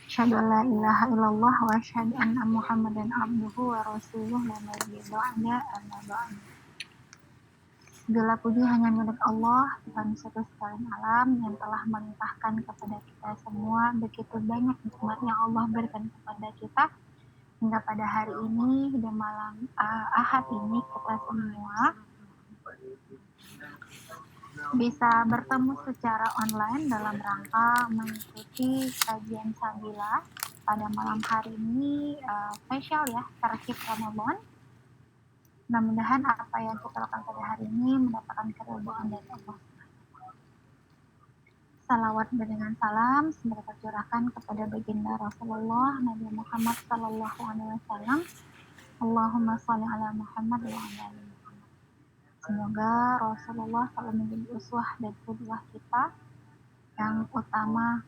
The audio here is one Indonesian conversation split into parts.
Asyhadu an la ilaha illallah wa asyhadu anna Muhammadan abduhu wa rasuluh la nabiyya ba'da amma ba'd. Segala puji hanya milik Allah, Tuhan satu sekalian alam yang telah melimpahkan kepada kita semua begitu banyak nikmat yang Allah berikan kepada kita hingga pada hari ini di malam Ahad ini kita semua bisa bertemu secara online dalam rangka mengikuti kajian Sabila pada malam hari ini spesial ya, terhib Ramadan. Mudah-mudahan apa yang kita lakukan pada hari ini mendapatkan keridhaan dari Allah. Salawat dengan salam semoga tercurahkan kepada baginda Rasulullah Nabi Muhammad Sallallahu Alaihi Wasallam. Allahumma sholli ala Muhammad wa ala ali Muhammad. Semoga Rasulullah selalu menjadi uswah dan qudwah kita yang utama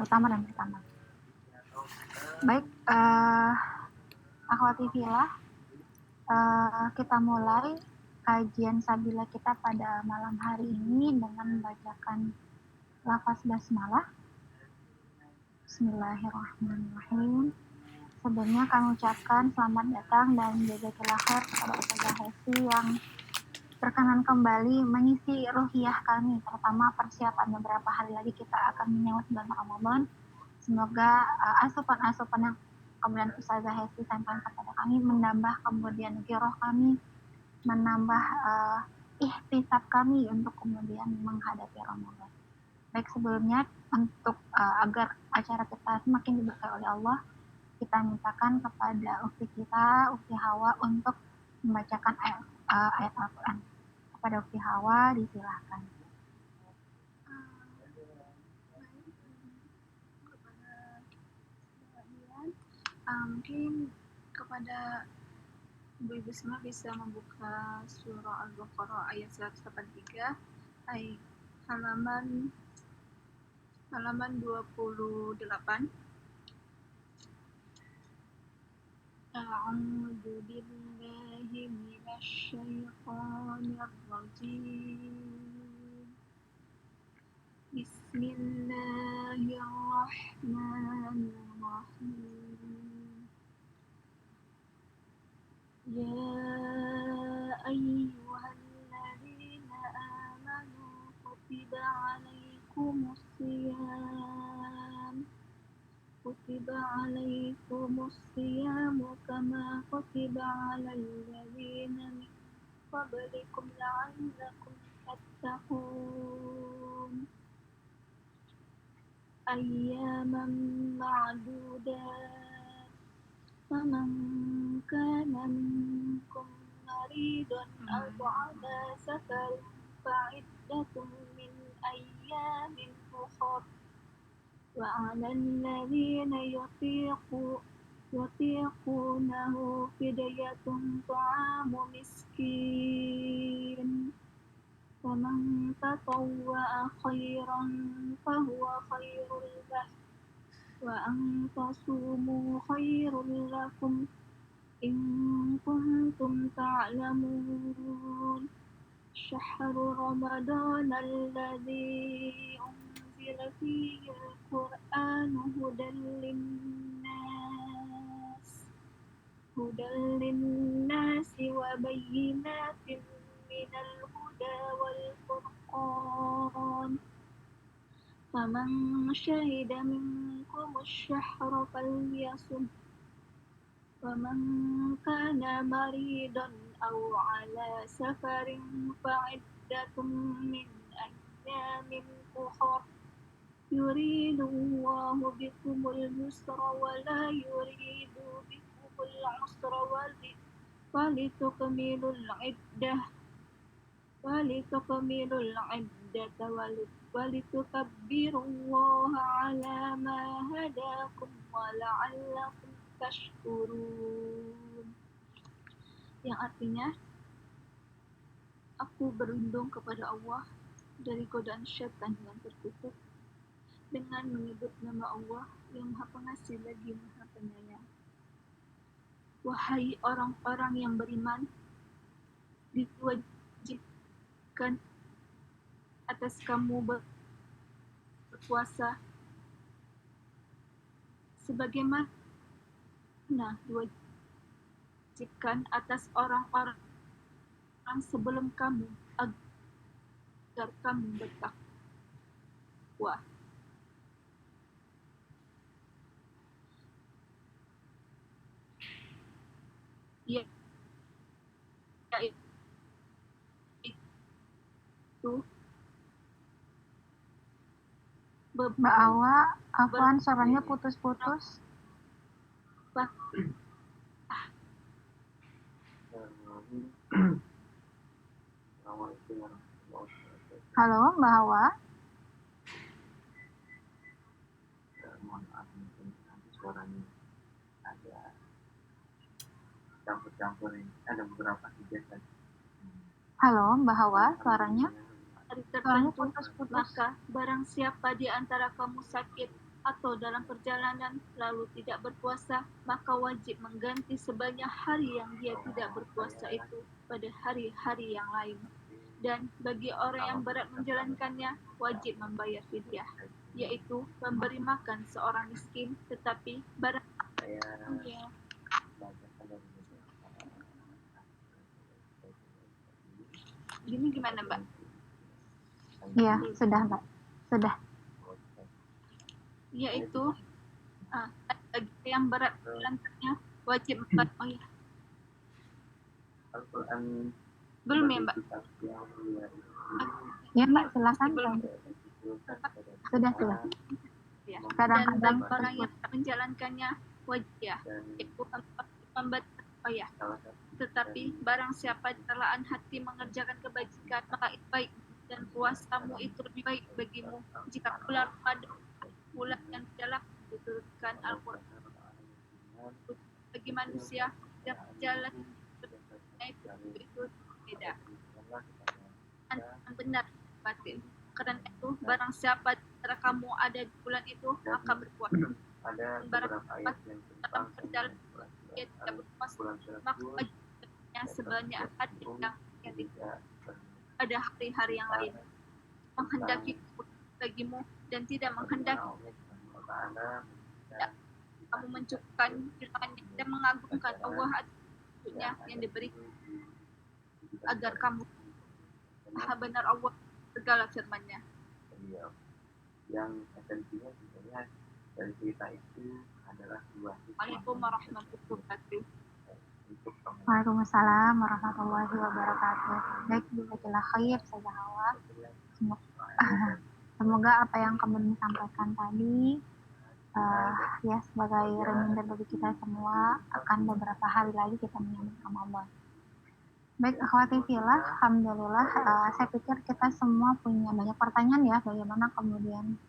dan pertama. Baik, akhwati fillah, kita mulai kajian Sabila kita pada malam hari ini dengan membacakan lafaz basmalah. Bismillahirrahmanirrahim. Sebelumnya kami ucapkan selamat datang dan jazakallahu khair kepada Ustazah Hesti yang berkenan kembali mengisi ruhiyah kami, terutama persiapan beberapa hari lagi kita akan menyambut bulan Ramadan. Semoga asupan-asupan yang kemudian Ustazah Hesti sampaikan kepada kami menambah kemudian giroh kami, menambah ihtisab kami untuk kemudian menghadapi Ramadan. Baik, sebelumnya untuk agar acara kita semakin diberkahi oleh Allah, kita mintakan kepada Ukti Hawa untuk membacakan ayat Al-Quran. Kepada Ukti Hawa disilahkan. Mungkin kepada Ibu-ibu semua bisa membuka surah Al-Baqarah ayat 183 halaman 28. A'udzu billahi minasy syaithanir rajim. Bismillahirrahmanirrahim. Ya ayyuhalladzina amanu kutiba alaikumus siyam kama kutiba alal ladzina min qablikum la'allakum tattaqun. Ayyaman ma'dudat. Faman kana minkum maridan aw ala safarin fa'iddatun min ayyamin ukhra. Wa 'alal ladzina yutiqunahu fidyatun ta'amu miskin. Faman tatawwa'a khairan fahuwa khairul lahu wa an tasumu khairul lakum in kuntum ta'lamun. Syahru Ramadan alladzi unzila fihi al-Qur'anu hudan lin-nasi wa bayyinatin minal huda wal furqan. Faman syahida minkumus syahra falyasum. Waman kana maridan aw ala safarin fa'iddatun min ayyamin ukhra. Yuridullahu bikumul yusra wa la yuridu bikumul usra walitukmilul iddata walitukabbirullaha ala ma hadakum wa la'allakum tashkurun. Yang artinya, aku berlindung kepada Allah dari godaan syaitan yang terkutuk dengan menyebut nama Allah yang Maha Pengasih lagi Maha Penyayang. Wahai orang-orang yang beriman, diwajibkan atas kamu berpuasa sebagaimana diwajibkan atas orang-orang sebelum kamu agar kamu bertakwa. Yaitu Mbak Awa, Afwan, suaranya putus-putus. Halo, Mbak Awa. Mohon maaf, mungkin nanti suaranya ada campur-campur ini. Ada beberapa kegiatan. Halo, Mbak Hawa, suaranya tertentu, putus-putus. maka barang siapa di antara kamu sakit atau dalam perjalanan lalu tidak berpuasa, maka wajib mengganti sebanyak hari yang dia tidak berpuasa itu pada hari-hari yang lain. Dan bagi orang yang berat menjalankannya, wajib membayar fidyah, yaitu memberi makan seorang miskin, tetapi barang Gini gimana, Mbak? Iya, sudah, Mbak. Sudah. Yaitu bagi yang berat menjalankannya wajib membayar. Oh ya. Belum ya, Mbak? Ya, Mbak, silakan. Sudah. Ya. Kadang-kadang Dan bagi orang yang menjalankannya wajib ya, yaitu membayar. Oh ya. Tetapi barang siapa terlaan hati mengerjakan kebajikan, maka itu baik, dan puasamu itu lebih baik bagimu jika bulan Ramadan, bulan yang dalam diturunkan Al-Quran bagi manusia yang jalan itu beda yang benar batin. Karena itu barang siapa antara kamu ada di bulan itu maka berpuasa. Barang siapa dalam perjalanan dia tidak berpuasa, maka wajibnya sebanyak hari yang tidak ada hari-hari yang lain menghendaki bagimu dan tidak menghendaki kamu mencukupkan firman-Nya dan mengagungkan Allah atasnya yang diberi agar kamu maha benar Allah segala firman-Nya. Yang esensinya sebenarnya dari cerita itu adalah dua. Waalaikumsalam warahmatullahi wabarakatuh. Waalaikumsalam warahmatullahi wabarakatuh. Baik, jazakallah khair, saya Hawa. Semoga apa yang kamu sampaikan tadi ya sebagai reminder bagi kita semua akan beberapa hari lagi kita menyambut Ramadan. Baik, akhwati fillah, alhamdulillah saya pikir kita semua punya banyak pertanyaan ya, bagaimana kemudian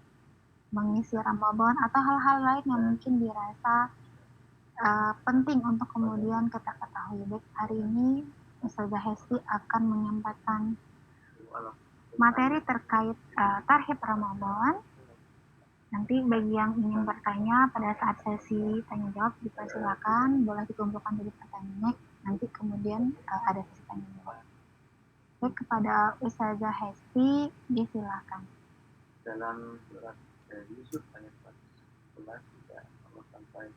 mengisi Ramadan atau hal-hal lain yang mungkin dirasa penting untuk kemudian kita ketahui. Baik, hari ini Ustazah Hesti akan menyampaikan materi terkait tarhib Ramadan. Nanti bagi yang ingin bertanya pada saat sesi tanya jawab dipersilakan, boleh dikumpulkan jadi pertanyaannya. Nanti kemudian ada sesi tanya jawab. Baik, kepada Ustazah Hesti disilakan. Dalam surat Yusuf ayat 11 juga Allah sampai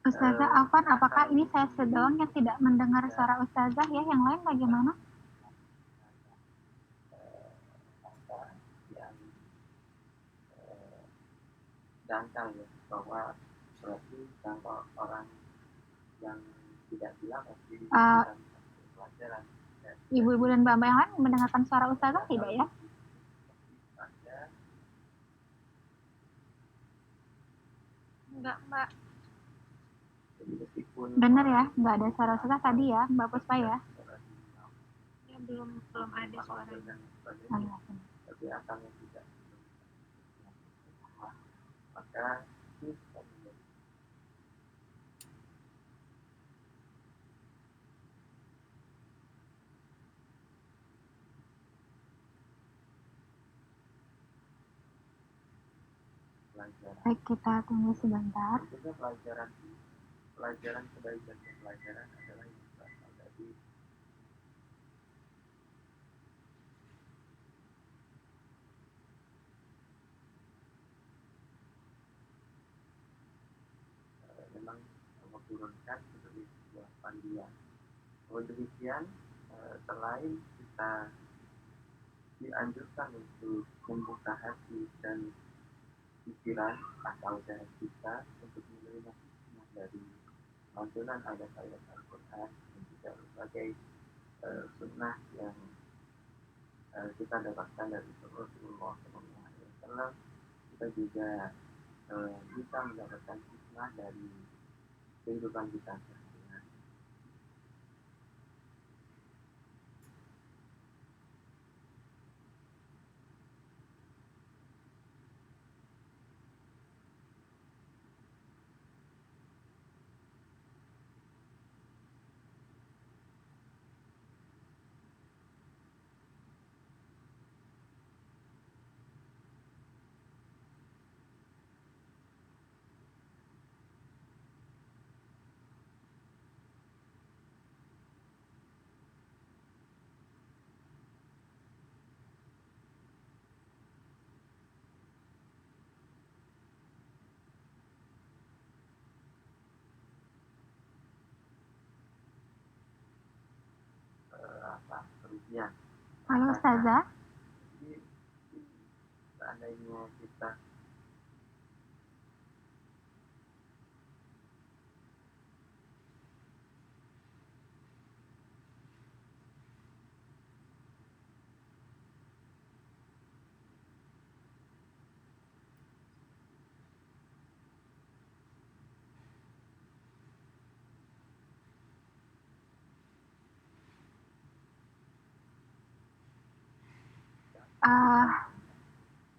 Ustazah Afwan, apakah ini saya sedang yang tidak mendengar suara Ustazah ya? Yang lain bagaimana? yang dangkal ya, bahwa berarti kalau orang yang tidak bilang pasti pelajaran. Ibu-ibu dan mbak-mbak yang lain mendengarkan suara Ustazah tidak ya? Enggak, Mbak. Benar ya, nggak ada suara Ustazah tadi ya, Mbak Puspa ya? Ya belum ada suaranya. Tapi akan tidak, maka Baik, kita tunggu sebentar. pelajaran pelajaran kebaikan dan pelajaran adalah yang berasal dari memang Allah turunkan sebagai sebuah panduan. Demikian selain kita dianjurkan untuk membuka hati dan pikiran atau jahat kita untuk menerima hikmah dari lantunan ayat-ayat Al-Quran dan juga berbagai sunnah yang kita dapatkan dari Rasulullah SAW, kita juga bisa mendapatkan hikmah dari kehidupan kita sehari-hari. Kerugian. Halo Ustazah. Jadi seandainya kita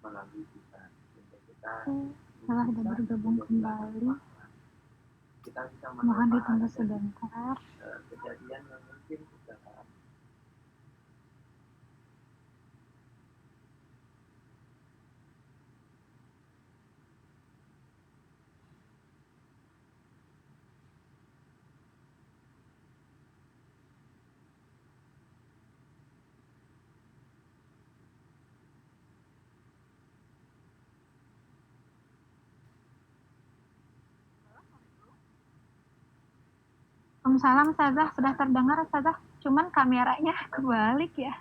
melalui kita sehingga kita telah bergabung kembali. Kita bisa Mohon ditunggu sebentar. kejadian yang mungkin dalam Waalaikumsalam Ustazah, sudah terdengar Ustazah, cuman kameranya kebalik ya.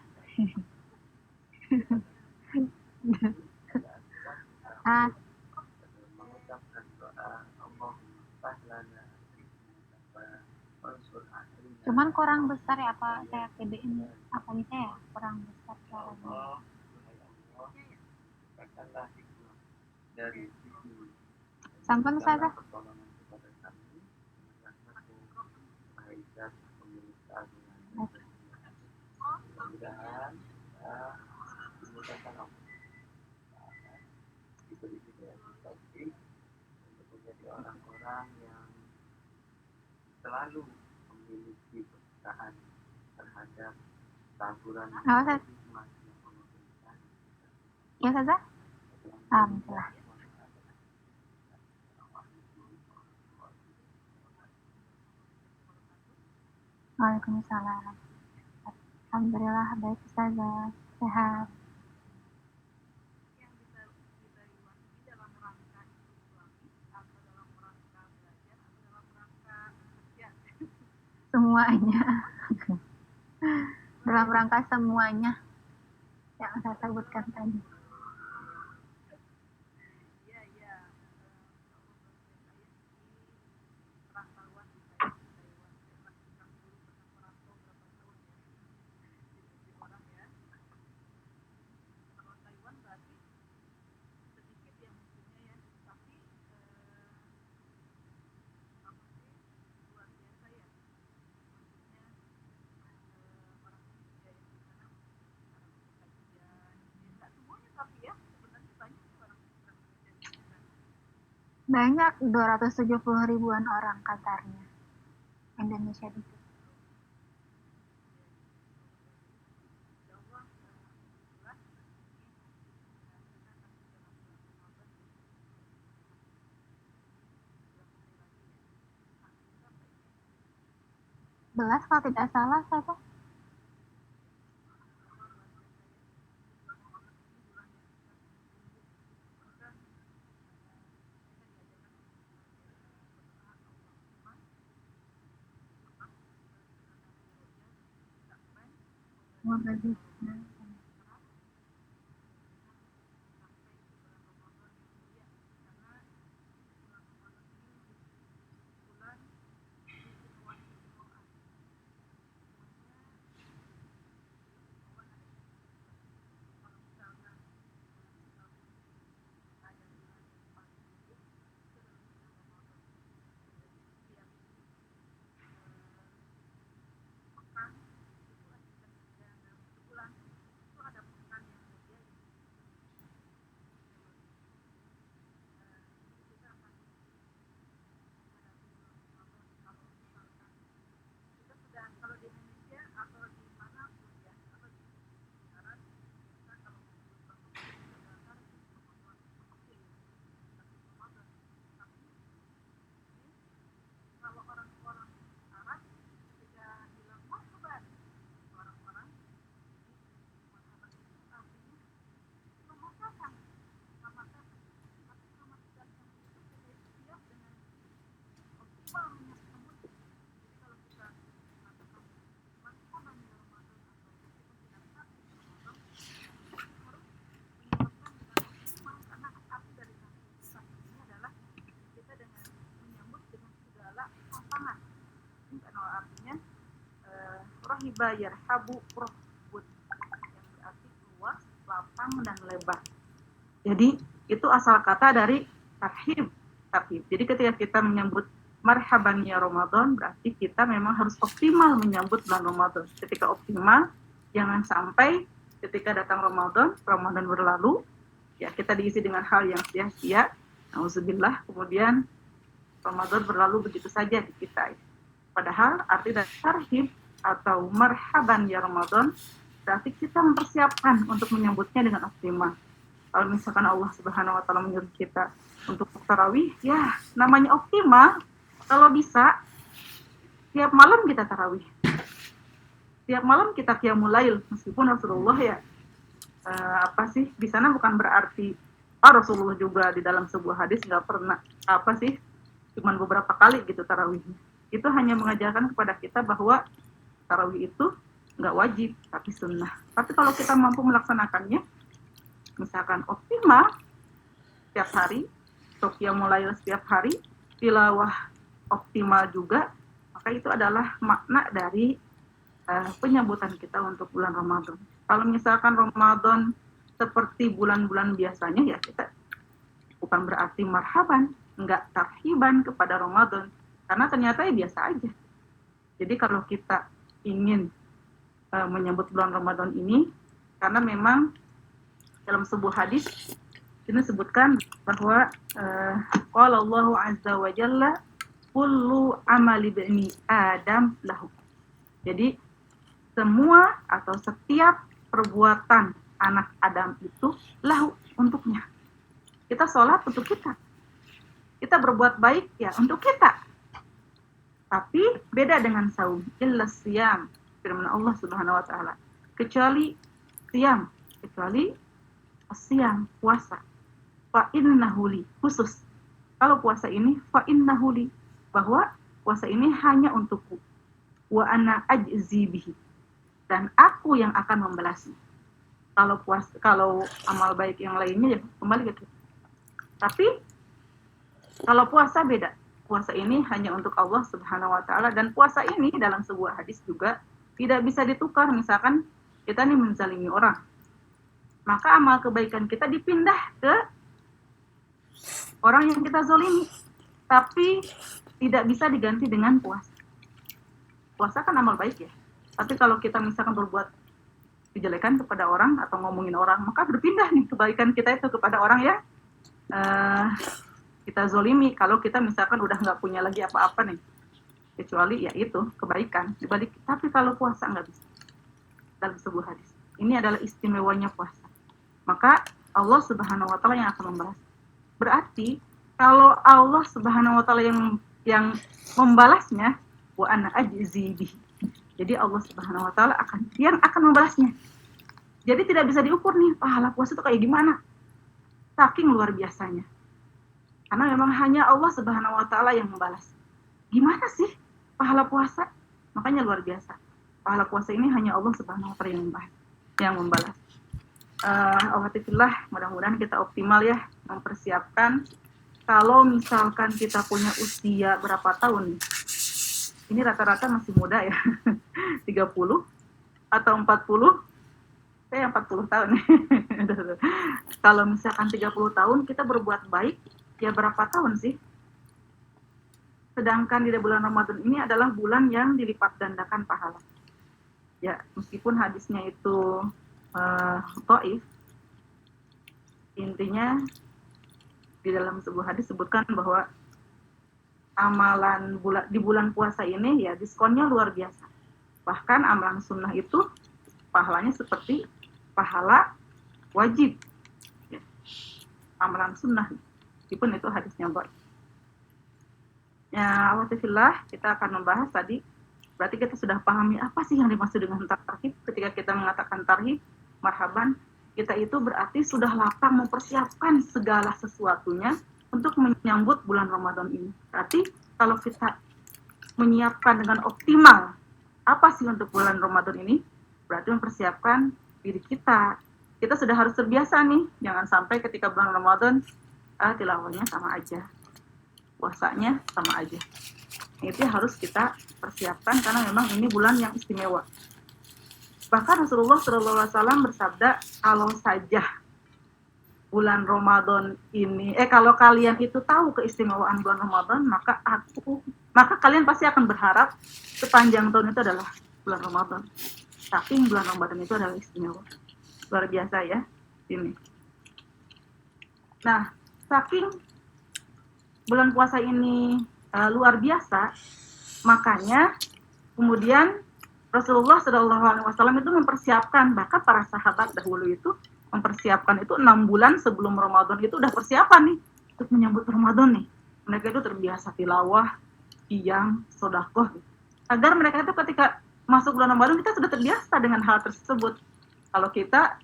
mengucapkan doa Allah pahlana Cuman kurang besar ya apa saya TBN apa nih saya kurang besar suaranya. Allah katakanlah hikmah dari sisi Sampun Ustazah. pertolongan kepada kami Aisyah pemilik keagungan mudah-mudahan dimudahkan Allah diberi hidayah taufik untuk menjadi orang-orang yang selalu memiliki kepekaan terhadap taburan hikmah yang Allah berikan. Ya Ustazah. Alhamdulillah. Waalaikumsalam. Alhamdulillah baik Ustazah, sehat. Semuanya. Dalam rangka semuanya yang saya sebutkan tadi. Banyak 270 ribuan orang katarnya Indonesia itu. 14 kalau tidak salah saya. Rohiba yarhabu rohbun, yang berarti luas, lapang, dan lebar. Jadi itu asal kata dari tarhib. Jadi ketika kita menyambut marhaban ya Ramadan, berarti kita memang harus optimal menyambut bulan Ramadan. Ketika optimal, jangan sampai ketika datang Ramadan berlalu, ya kita diisi dengan hal yang sia-sia, nauzubillah, kemudian Ramadan berlalu begitu saja di kita. Padahal arti dari tarhib atau marhaban ya Ramadan berarti kita mempersiapkan untuk menyambutnya dengan optimal. Kalau misalkan Allah Subhanahu wa taala menyuruh kita untuk tarawih, ya namanya optimal. Kalau bisa tiap malam kita tarawih. Tiap malam kita qiyamul lail, meskipun Rasulullah ya di sana bukan berarti Rasulullah juga di dalam sebuah hadis nggak pernah cuman beberapa kali gitu tarawihnya. Itu hanya mengajarkan kepada kita bahwa tarawih itu nggak wajib, tapi sunnah. Tapi kalau kita mampu melaksanakannya, misalkan optimal setiap hari, qiyamul lail setiap hari, tilawah optimal juga, maka itu adalah makna dari penyambutan kita untuk bulan Ramadan. Kalau misalkan Ramadan seperti bulan-bulan biasanya, ya kita bukan berarti marhaban, nggak tarhiban kepada Ramadan, karena ternyata ya biasa aja. Jadi kalau kita ingin menyambut bulan Ramadan ini, karena memang dalam sebuah hadis ini sebutkan bahwa qala Allahu azza wa jalla kullu amali bani Adam lahu. Jadi semua atau setiap perbuatan anak Adam itu lahu, untuknya. Kita sholat untuk kita. Kita berbuat baik ya untuk kita. Tapi beda dengan saum, illa siyam, firman Allah Subhanahu wa taala. Kecuali siyam, kecuali siyam, puasa. Fa innahu li, khusus. Kalau puasa ini fa innahu li, bahwa puasa ini hanya untukku. Wa ana ajzi bihi, dan aku yang akan membalasnya. Kalau amal baik yang lainnya ya kembali ke kita. Tapi kalau puasa beda. Puasa ini hanya untuk Allah Subhanahu wa taala, dan puasa ini dalam sebuah hadis juga tidak bisa ditukar. Misalkan kita nih menzalimi orang, maka amal kebaikan kita dipindah ke orang yang kita zalimi, tapi tidak bisa diganti dengan puasa. Puasa kan amal baik ya. Tapi kalau kita misalkan berbuat kejelekan kepada orang atau ngomongin orang, maka berpindah nih kebaikan kita itu kepada orang yang kita zolimi. Kalau kita misalkan udah nggak punya lagi apa-apa nih, kecuali ya itu kebaikan dibalik. Tapi kalau puasa nggak bisa. Dalam sebuah hadis, ini adalah istimewanya puasa. Maka Allah Subhanahu wa taala yang akan membalas. Berarti kalau Allah Subhanahu wa taala yang membalasnya, wa ana ajzi bihi, Jadi Allah Subhanahu wa taala yang akan membalasnya. Jadi tidak bisa diukur nih pahala puasa itu kayak gimana. Saking luar biasanya. Karena memang hanya Allah Subhanahu wa taala yang membalas. Gimana sih pahala puasa? Makanya luar biasa. Pahala puasa ini hanya Allah Subhanahu wa taala yang membalas. Alhamdulillah, mudah-mudahan kita optimal ya mempersiapkan. Kalau misalkan kita punya usia berapa tahun nih? Ini rata-rata masih muda ya. 30 atau 40. Saya 40 tahun nih. Kalau misalkan 30 tahun kita berbuat baik, ya berapa tahun sih? Sedangkan di bulan Ramadan ini adalah bulan yang dilipat gandakan pahala. Ya, meskipun hadisnya itu dhaif, intinya di dalam sebuah hadis sebutkan bahwa amalan di bulan puasa ini ya diskonnya luar biasa. Bahkan amalan sunnah itu pahalanya seperti pahala wajib. Ya. Amalan sunnah, meskipun itu hadisnya dhaif. Ya, alhamdulillah kita akan membahas tadi. Berarti kita sudah pahami apa sih yang dimaksud dengan tarhib. Ketika kita mengatakan tarhib, marhaban, kita itu berarti sudah lapang mempersiapkan segala sesuatunya untuk menyambut bulan Ramadan ini. Berarti kalau kita menyiapkan dengan optimal apa sih untuk bulan Ramadan ini, berarti mempersiapkan diri kita. Kita sudah harus terbiasa nih, jangan sampai ketika bulan Ramadan tilawahnya sama aja, puasanya sama aja. Itu harus kita persiapkan karena memang ini bulan yang istimewa. Bahkan Rasulullah SAW bersabda, kalau saja bulan Ramadan ini, kalau kalian itu tahu keistimewaan bulan Ramadan, maka kalian pasti akan berharap sepanjang tahun itu adalah bulan Ramadan. Saking bulan Ramadan itu adalah istimewa. Luar biasa ya, ini. Nah, saking bulan puasa ini luar biasa, makanya kemudian Rasulullah SAW itu mempersiapkan, bahkan para sahabat dahulu itu mempersiapkan itu 6 bulan sebelum Ramadan itu udah persiapan nih untuk menyambut Ramadan nih. Mereka itu terbiasa tilawah, qiyam, sedekah, agar mereka itu ketika masuk bulan Ramadan kita sudah terbiasa dengan hal tersebut. Kalau kita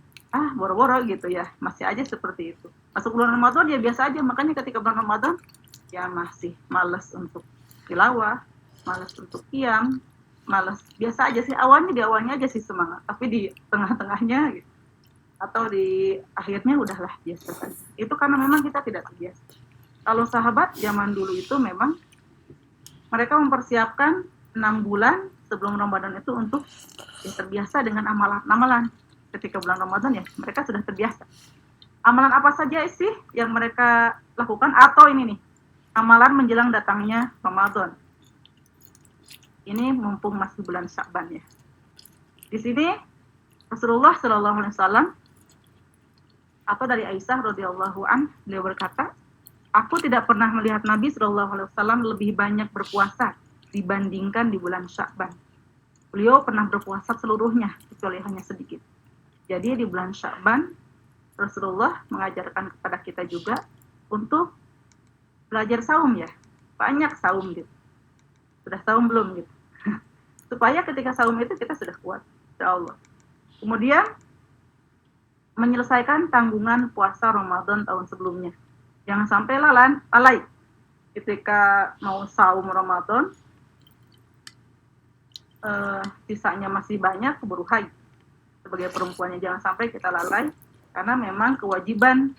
boro-boro gitu ya, masih aja seperti itu. Masuk bulan Ramadan ya biasa aja, makanya ketika bulan Ramadan ya masih malas untuk tilawah, malas untuk qiyam, malas, biasa aja sih, di awalnya aja sih semangat, tapi di tengah-tengahnya gitu, atau di akhirnya udahlah biasa saja. Itu karena memang kita tidak terbiasa. Kalau sahabat zaman dulu itu memang mereka mempersiapkan 6 bulan sebelum Ramadan itu untuk terbiasa dengan amalan-amalan. Ketika bulan Ramadan ya mereka sudah terbiasa. Amalan apa saja sih yang mereka lakukan? Atau ini nih, amalan menjelang datangnya Ramadan. Ini mumpung masih bulan Sya'ban ya. Di sini Rasulullah SAW atau dari Aisyah radhiyallahu an, beliau berkata, aku tidak pernah melihat Nabi SAW lebih banyak berpuasa dibandingkan di bulan Sya'ban. Beliau pernah berpuasa seluruhnya kecuali hanya sedikit. Jadi di bulan Sya'ban Rasulullah mengajarkan kepada kita juga untuk belajar saum ya. Banyak saum gitu. Sudah saum belum gitu. Supaya ketika saum itu kita sudah kuat, insyaallah. Kemudian menyelesaikan tanggungan puasa Ramadan tahun sebelumnya. Jangan sampai lalai ketika mau saum Ramadan, sisanya masih banyak, keburu haid. Sebagai perempuannya jangan sampai kita lalai, karena memang kewajiban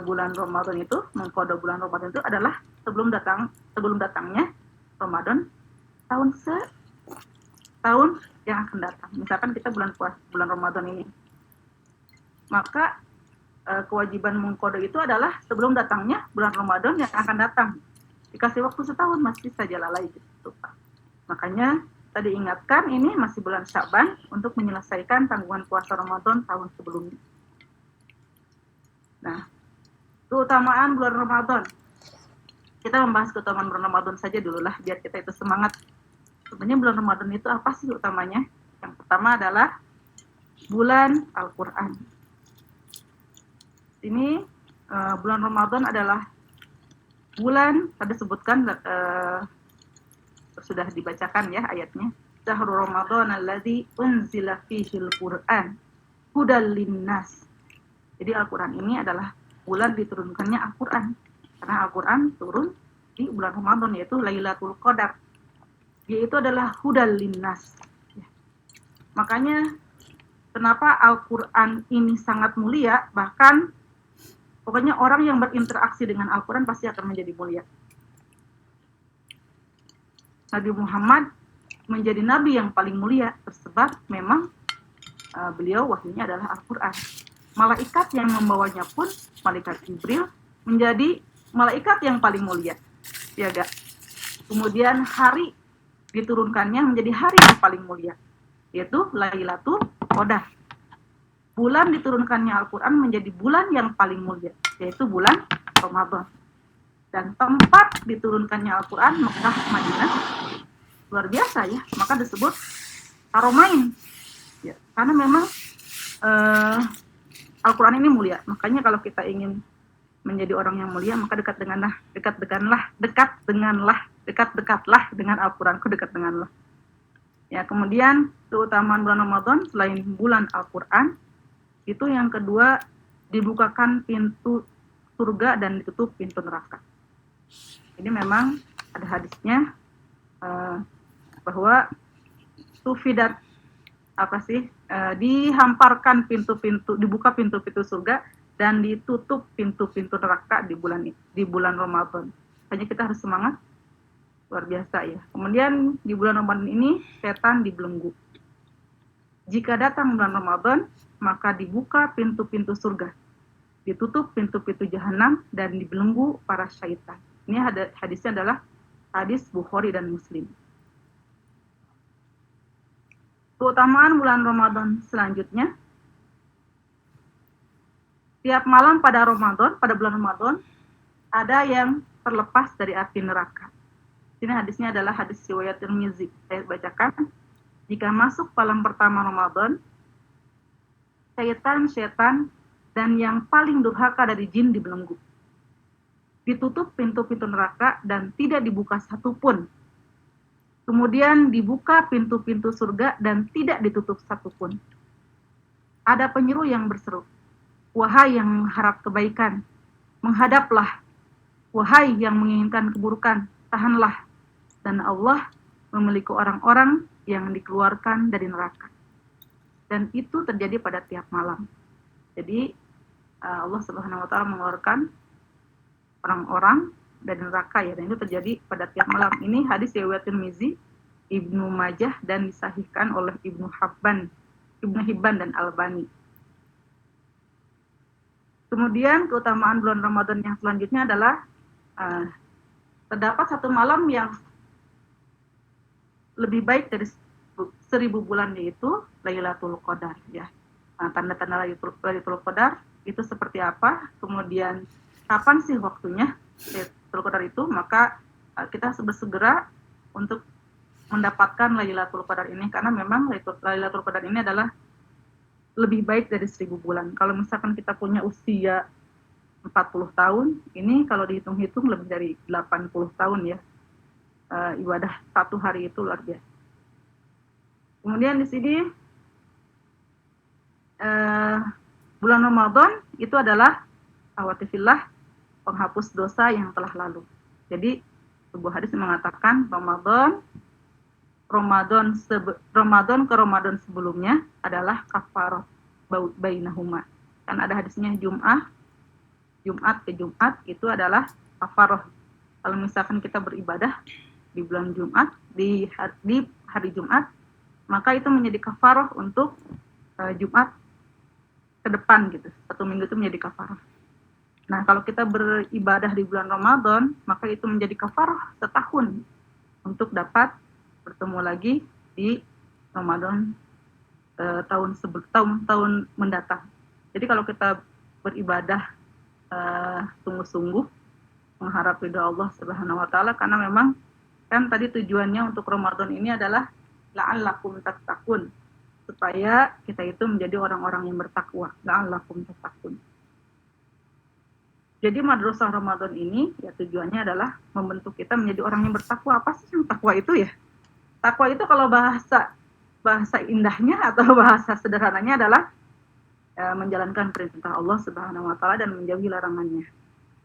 bulan Ramadan itu, mengqada bulan Ramadan itu adalah sebelum datangnya Ramadan tahun yang akan datang. Misalkan kita bulan Ramadan ini, maka kewajiban mengqada itu adalah sebelum datangnya bulan Ramadan yang akan datang. Dikasih waktu setahun masih saja lalai gitu. Makanya tadi ingatkan ini masih bulan Sya'ban untuk menyelesaikan tanggungan puasa Ramadan tahun sebelumnya. Nah, keutamaan bulan Ramadan. Kita membahas keutamaan bulan Ramadan saja dulu lah, biar kita itu semangat. Sebenarnya bulan Ramadan itu apa sih utamanya? Yang pertama adalah bulan Al-Quran. Ini bulan Ramadan adalah bulan, tadi sebutkan sudah dibacakan ya ayatnya. syahrul ramadan alladzi unzila fihil Qur'an hudal linnas. Jadi Al-Qur'an ini adalah bulan diturunkannya Al-Qur'an. Karena Al-Qur'an turun di bulan Ramadan, yaitu Lailatul Qadar. Yaitu adalah hudal linnas. Makanya kenapa Al-Qur'an ini sangat mulia, bahkan pokoknya orang yang berinteraksi dengan Al-Qur'an pasti akan menjadi mulia. Nabi Muhammad menjadi nabi yang paling mulia tersebab memang beliau wahyunya adalah Al-Qur'an. Malaikat yang membawanya pun malaikat Jibril menjadi malaikat yang paling mulia. Ya gak? Kemudian hari diturunkannya menjadi hari yang paling mulia, yaitu Lailatul Qadar. Bulan diturunkannya Al-Qur'an menjadi bulan yang paling mulia, yaitu bulan Ramadan. Dan tempat diturunkannya Al-Qur'an Mekah, Madinah, luar biasa ya, maka disebut Haromain ya, karena memang Al-Quran ini mulia. Makanya kalau kita ingin menjadi orang yang mulia, maka dekatlah dengan Al-Quranku, dekat denganlah. Ya, kemudian keutamaan bulan Ramadan selain bulan Al-Quran, itu yang kedua, dibukakan pintu surga dan ditutup pintu neraka. Ini memang ada hadisnya bahwa sufidat dihamparkan pintu-pintu, dibuka pintu-pintu surga dan ditutup pintu-pintu neraka di bulan Ramadan. Hanya kita harus semangat, luar biasa ya. Kemudian di bulan Ramadan ini setan dibelenggu. Jika datang bulan Ramadan, maka dibuka pintu-pintu surga, ditutup pintu-pintu jahanam dan dibelenggu para syaitan. Ini hadisnya adalah hadis Bukhari dan Muslim. Keutamaan bulan Ramadan selanjutnya, tiap malam pada bulan Ramadan, ada yang terlepas dari api neraka. Ini hadisnya adalah hadis riwayat Tirmizi. Saya bacakan. Jika masuk malam pertama Ramadan, syaitan dan yang paling durhaka dari jin dibelenggu. Ditutup pintu-pintu neraka dan tidak dibuka satupun. Kemudian dibuka pintu-pintu surga dan tidak ditutup satupun. Ada penyeru yang berseru, "Wahai yang mengharap kebaikan, menghadaplah. Wahai yang menginginkan keburukan, tahanlah. Dan Allah memiliki orang-orang yang dikeluarkan dari neraka." Dan itu terjadi pada tiap malam. Jadi Allah Subhanahu wa taala mengeluarkan orang-orang dari neraka ya, dan itu terjadi pada tiap malam. Ini hadis riwayat Tirmizi, Ibnu Majah dan disahihkan oleh Ibnu Hibban dan Albani. Kemudian keutamaan bulan Ramadan yang selanjutnya adalah terdapat satu malam yang lebih baik dari 1000 bulan, yaitu Lailatul Qadar ya. Nah, tanda-tanda Lailatul Qadar itu seperti apa? Kemudian kapan sih waktunya Lailatul Qadar itu? Maka kita harus bersegera untuk mendapatkan Lailatul Qadar ini, karena memang Lailatul Qadar ini adalah lebih baik dari 1000 bulan. Kalau misalkan kita punya usia 40 tahun, ini kalau dihitung-hitung lebih dari 80 tahun ya. Ibadah satu hari itu luar biasa. Kemudian di sini bulan Ramadan itu adalah awatifillah, penghapus dosa yang telah lalu. Jadi sebuah hadis mengatakan Ramadan ke Ramadan sebelumnya adalah kafarah bainahuma. Kan ada hadisnya Jumat ke Jumat itu adalah kafarah. Kalau misalkan kita beribadah di bulan Jumat, di hari Jumat, maka itu menjadi kafarah untuk Jumat ke depan gitu. Satu minggu itu menjadi kafarah. Nah, kalau kita beribadah di bulan Ramadan, maka itu menjadi kafarah setahun untuk dapat bertemu lagi di Ramadan tahun mendatang. Jadi kalau kita beribadah sungguh-sungguh mengharap ridha Allah Subhanahu wa taala, karena memang kan tadi tujuannya untuk Ramadan ini adalah la'allakum tattaqun, supaya kita itu menjadi orang-orang yang bertakwa. La'allakum tattaqun. Jadi madrasah Ramadan ini ya tujuannya adalah membentuk kita menjadi orang yang bertakwa. Apa sih yang takwa itu ya? Takwa itu kalau bahasa indahnya atau bahasa sederhananya adalah menjalankan perintah Allah Subhanahu wa taala dan menjauhi larangannya.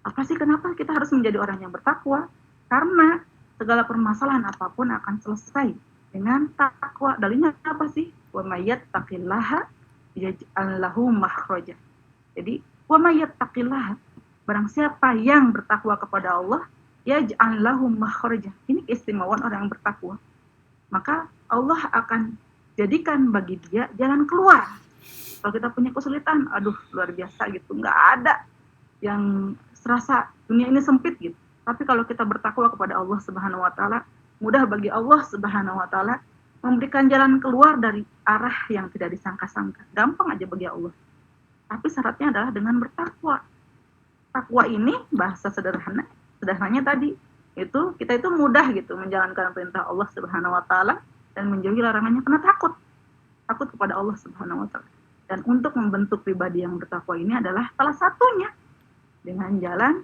Apa sih kenapa kita harus menjadi orang yang bertakwa? Karena segala permasalahan apapun akan selesai dengan takwa. Dalilnya apa sih? Wa may yattaqillaha yaj'al lahu makhraja. Jadi, wa may yattaqillaha, barang siapa yang bertakwa kepada Allah, yaj'al lahu makhraja. Ini keistimewaan orang yang bertakwa. Maka Allah akan jadikan bagi dia jalan keluar. Kalau kita punya kesulitan, aduh luar biasa gitu, nggak ada yang serasa dunia ini sempit gitu. Tapi kalau kita bertakwa kepada Allah Subhanahu wa taala, mudah bagi Allah Subhanahu wa taala memberikan jalan keluar dari arah yang tidak disangka-sangka. Gampang aja bagi Allah. Tapi syaratnya adalah dengan bertakwa. Takwa ini bahasa sederhananya tadi, itu kita itu mudah gitu menjalankan perintah Allah Subhanahu wa taala dan menjauhi larangannya karena takut kepada Allah Subhanahu wa taala. Dan untuk membentuk pribadi yang bertakwa ini adalah salah satunya dengan jalan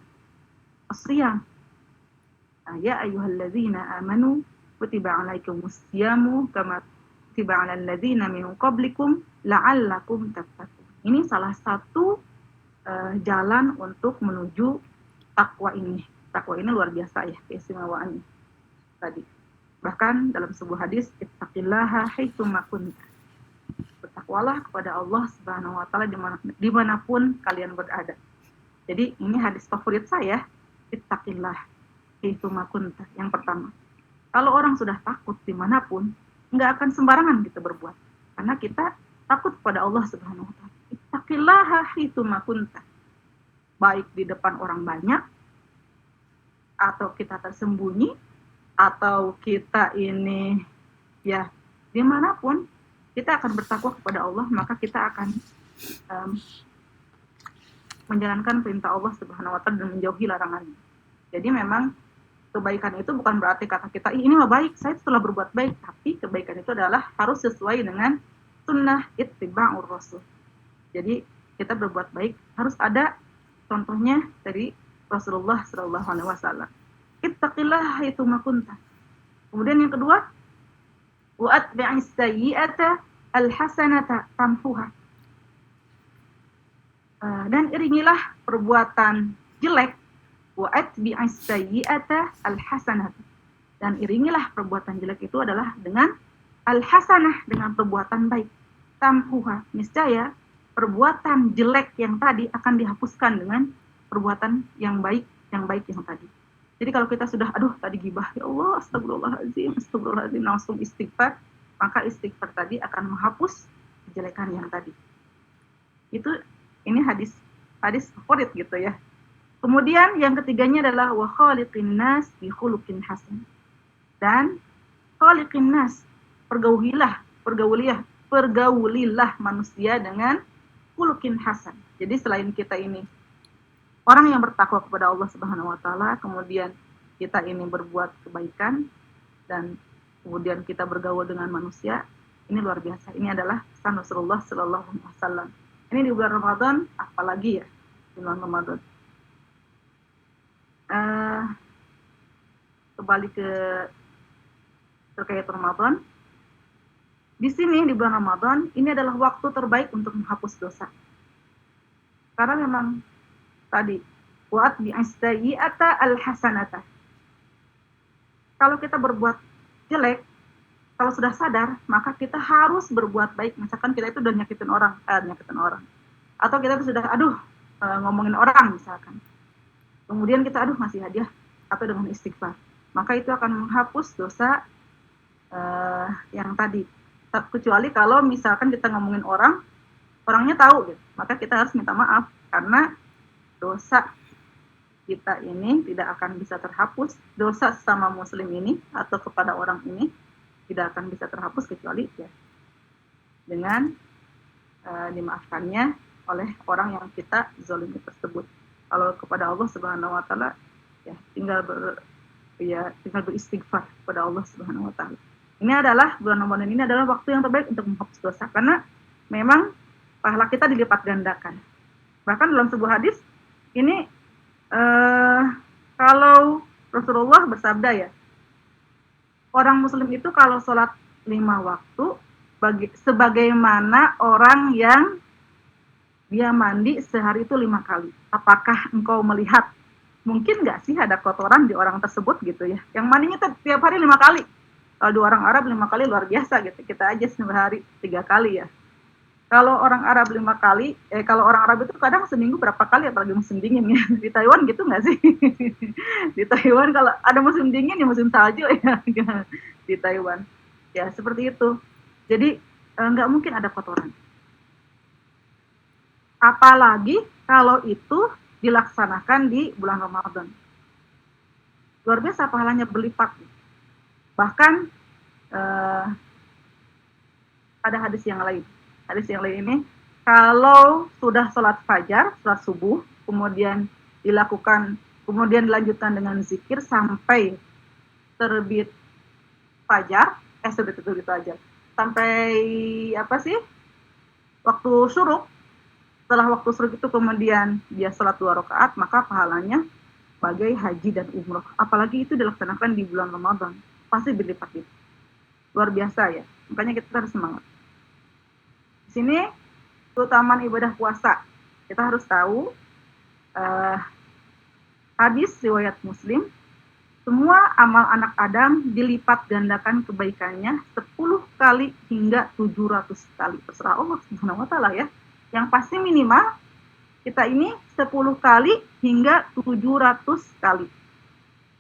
as-siyam. Ya ayyuhalladzina amanu kutiba alaikumus siyamu kama kutiba alal ladzina min qablikum la'allakum tattaqun. Ini salah satu jalan untuk menuju takwa ini. Takwa ini luar biasa ya keistimewaannya tadi. Bahkan dalam sebuah hadis, ittaqillaha haitsu ma kunta. Bertakwalah kepada Allah Subhanahu wa taala dimanapun kalian berada. Jadi ini hadis favorit saya, ittaqillah haitsu ma kunta. Yang pertama, kalau orang sudah takut dimanapun, nggak akan sembarangan kita berbuat. Karena kita takut kepada Allah Subhanahu wa taala. Ittaqillaha haitsu ma kunta. Baik di depan orang banyak, atau kita tersembunyi, atau kita ini ya dimanapun kita akan bertakwa kepada Allah, maka kita akan menjalankan perintah Allah Subhanahu wa taala dan menjauhi larangannya. Jadi memang kebaikan itu bukan berarti kata kita ini mah baik, saya telah berbuat baik, tapi kebaikan itu adalah harus sesuai dengan sunnah ittiba'ur rasul. Jadi kita berbuat baik harus ada contohnya dari Rasulullah sallallahu alaihi wasallam. Ittaqillaha haitsu ma kunta. Kemudian yang kedua, wa atbi'is sayyi'ata al-hasanata tamhuha. Dan iringilah perbuatan jelek, wa atbi'is sayyi'ata al-hasanata. Dan iringilah perbuatan jelek itu adalah dengan al-hasanah, dengan perbuatan baik. Tamhuha, niscaya perbuatan jelek yang tadi akan dihapuskan dengan perbuatan yang baik yang tadi. Jadi kalau kita sudah, aduh tadi gibah, ya Allah, astagfirullahaladzim, langsung istighfar, maka istighfar tadi akan menghapus kejelekan yang tadi. Ini hadis favorit gitu ya. Kemudian yang ketiganya adalah wa khaliqin nas bi khuluqin hasan. Dan khaliqin nas, pergaulilah manusia dengan khuluqin hasan. Jadi selain kita ini orang yang bertakwa kepada Allah Subhanahu wa taala, kemudian kita ini berbuat kebaikan dan kemudian kita bergaul dengan manusia, ini luar biasa. Ini adalah pesan Rasulullah sallallahu alaihi wasallam. Ini di bulan Ramadan, apalagi ya di bulan Ramadan. Kembali ke terkait Ramadan. Di sini di bulan Ramadan, ini adalah waktu terbaik untuk menghapus dosa. Karena memang tadi buat bi'astayyi'ata al-hasanata. Kalau kita berbuat jelek, kalau sudah sadar, maka kita harus berbuat baik. Misalkan kita itu udah nyakitin orang. Atau kita itu sudah, ngomongin orang misalkan. Kemudian kita, ngasih hadiah. Atau dengan istighfar. Maka itu akan menghapus dosa yang tadi. Kecuali kalau misalkan kita ngomongin orang, orangnya tahu gitu. Maka kita harus minta maaf. Karena dosa kita ini tidak akan bisa terhapus, dosa sama muslim ini atau kepada orang ini tidak akan bisa terhapus kecuali ya dengan dimaafkannya oleh orang yang kita zalimi tersebut. Kalau kepada Allah Subhanahu wa taala ya tinggal beristighfar kepada Allah Subhanahu wa taala. Ini adalah bulan Ramadan ini adalah waktu yang terbaik untuk menghapus dosa karena memang pahala kita dilipat gandakan. Bahkan dalam sebuah hadis ini kalau Rasulullah bersabda ya, orang muslim itu kalau sholat 5 waktu sebagaimana orang yang dia mandi sehari itu 5 kali. Apakah engkau melihat mungkin nggak sih ada kotoran di orang tersebut gitu ya? Yang mandinya tiap hari 5 kali. Kalau di orang Arab 5 kali luar biasa gitu. Kita aja sehari 3 kali ya. Kalau orang Arab 5 kali, kalau orang Arab itu kadang seminggu berapa kali, apalagi musim dingin ya. Di Taiwan gitu nggak sih? Di Taiwan kalau ada musim dingin ya musim salju ya. Di Taiwan. Ya seperti itu. Jadi nggak mungkin ada kotoran. Apalagi kalau itu dilaksanakan di bulan Ramadan. Luar biasa pahalanya berlipat. Bahkan ada hadis yang lain. Hadis yang lain ini, kalau sudah sholat fajar, sholat subuh, kemudian dilanjutkan dengan zikir sampai terbit fajar, sampai waktu syuruk. Setelah waktu syuruk itu kemudian dia sholat 2 rakaat, maka pahalanya bagai haji dan umroh. Apalagi itu dilaksanakan di bulan Ramadan, pasti berlipat-lipat. Luar biasa ya, makanya kita harus semangat. Di sini keutamaan ibadah puasa. Kita harus tahu hadis riwayat Muslim, semua amal anak Adam dilipat gandakan kebaikannya 10 kali hingga 700 kali. Terserah Allah Subhanahu wa taala ya. Yang pasti minimal kita ini 10 kali hingga 700 kali.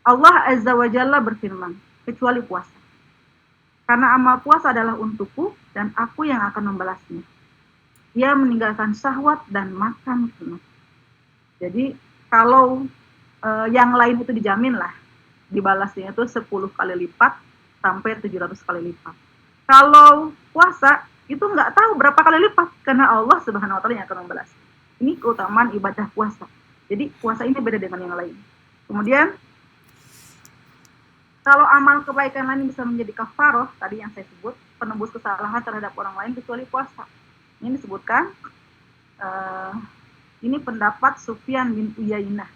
Allah Azza wa Jalla berfirman, kecuali puasa. Karena amal puasa adalah untukku dan aku yang akan membalasnya. Dia meninggalkan syahwat dan makan penuh. Jadi kalau yang lain itu dijamin lah, dibalasnya itu 10 kali lipat sampai 700 kali lipat. Kalau puasa itu nggak tahu berapa kali lipat, karena Allah Subhanahu wa taala yang akan membalas. Ini keutamaan ibadah puasa. Jadi puasa ini beda dengan yang lain. Kemudian kalau amal kebaikan lain bisa menjadi kafaroh, tadi yang saya sebut, penebus kesalahan terhadap orang lain kecuali puasa. Ini disebutkan, ini pendapat Sufyan bin Uyainah.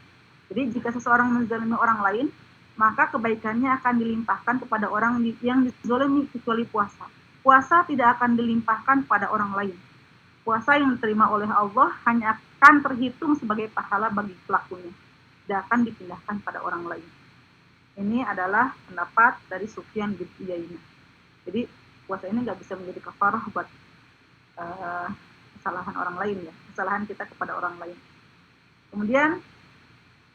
Jadi jika seseorang menzalimi orang lain, maka kebaikannya akan dilimpahkan kepada orang yang dizalimi kecuali puasa. Puasa tidak akan dilimpahkan pada orang lain. Puasa yang diterima oleh Allah hanya akan terhitung sebagai pahala bagi pelakunya. Tidak akan dipindahkan pada orang lain. Ini adalah pendapat dari Sufyan bin Uyainah. Jadi puasa ini nggak bisa menjadi kafarah buat kesalahan orang lain ya, kesalahan kita kepada orang lain. Kemudian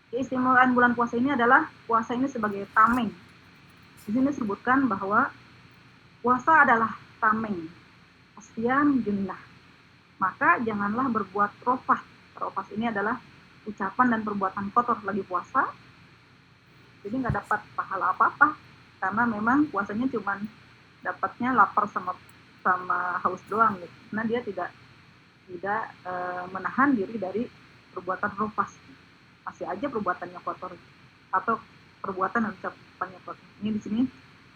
keistimewaan bulan puasa ini adalah puasa ini sebagai tameng. Di sini disebutkan bahwa puasa adalah tameng, asyan junnah. Maka janganlah berbuat rofah. Rofah ini adalah ucapan dan perbuatan kotor lagi puasa. Jadi nggak dapat pahala apa-apa, karena memang puasanya cuma dapatnya lapar sama haus doang gitu. Karena dia tidak menahan diri dari perbuatan rofah. Masih aja perbuatannya kotor atau perbuatan dan ucapannya kotor. Ini di sini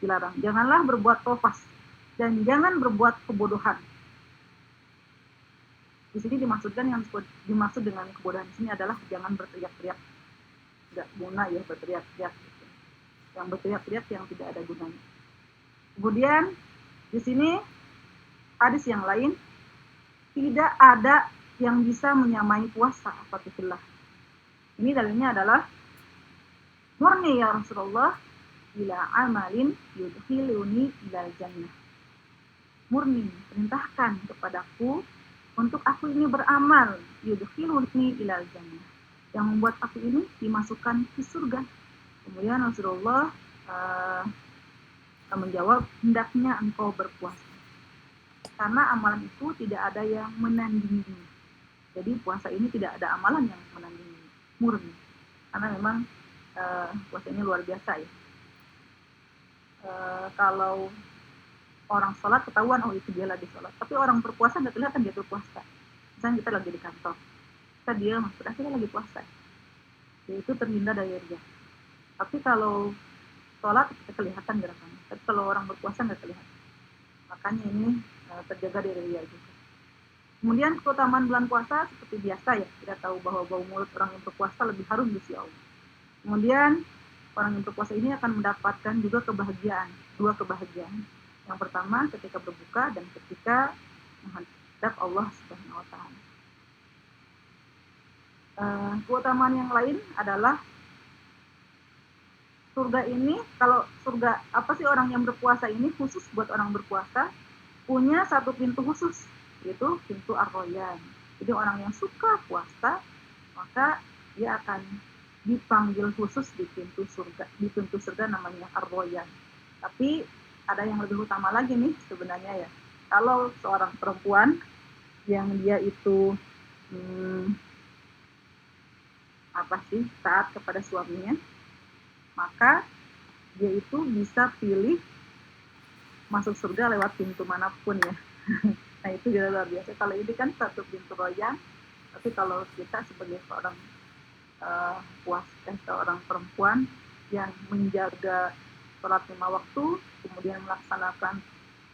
dilarang. Janganlah berbuat rofas dan jangan berbuat kebodohan. Di sini dimaksudkan yang dimaksud dengan kebodohan di sini adalah jangan berteriak-teriak. Tidak guna ya berteriak-teriak. Gitu. Yang berteriak-teriak yang tidak ada gunanya. Kemudian di sini hadis yang lain, tidak ada yang bisa menyamai puasa afatullah. Ini dalilnya adalah murni ya Rasulullah ila amalin yudkhiluni ilal jannah. Murni, perintahkan kepadaku untuk aku ini beramal yudkhiluni ilal jannah, yang membuat aku ini dimasukkan ke surga. Kemudian Rasulullah menjawab, hendaknya engkau berpuasa. Karena amalan itu tidak ada yang menandinginya. Jadi puasa ini tidak ada amalan yang menandinginya, murni. Karena memang puasa ini luar biasa ya. Kalau orang sholat ketahuan, oh itu dia lagi sholat. Tapi orang berpuasa nggak kelihatan dia berpuasa. Misalnya kita lagi di kantor, kita diam, sudah kita lagi puasa. Itu terhindar dari riya. Tapi kalau sholat kita kelihatan gerakannya. Tapi kalau orang berpuasa nggak kelihatan. Makanya ini terjaga dari riya juga. Kemudian keutamaan bulan puasa seperti biasa ya, kita tahu bahwa bau mulut orang yang berpuasa lebih harum di sisi Allah. Kemudian orang yang berpuasa ini akan mendapatkan juga kebahagiaan dua kebahagiaan. Yang pertama ketika berbuka dan ketika menghadap Allah Subhanahu wa taala. Keutamaan yang lain adalah surga ini, kalau surga apa sih, orang yang berpuasa ini khusus buat orang berpuasa punya satu pintu khusus, yaitu pintu Ar-Royan. Jadi orang yang suka puasa maka dia akan dipanggil khusus di pintu surga namanya Ar-Royan. Tapi ada yang lebih utama lagi nih sebenarnya ya. Kalau seorang perempuan yang dia itu taat kepada suaminya, maka dia itu bisa pilih masuk surga lewat pintu manapun ya. Nah itu juga luar biasa. Kalau ini kan satu pintu royan, tapi kalau kita sebagai seorang seorang perempuan yang menjaga sholat 5 waktu, kemudian melaksanakan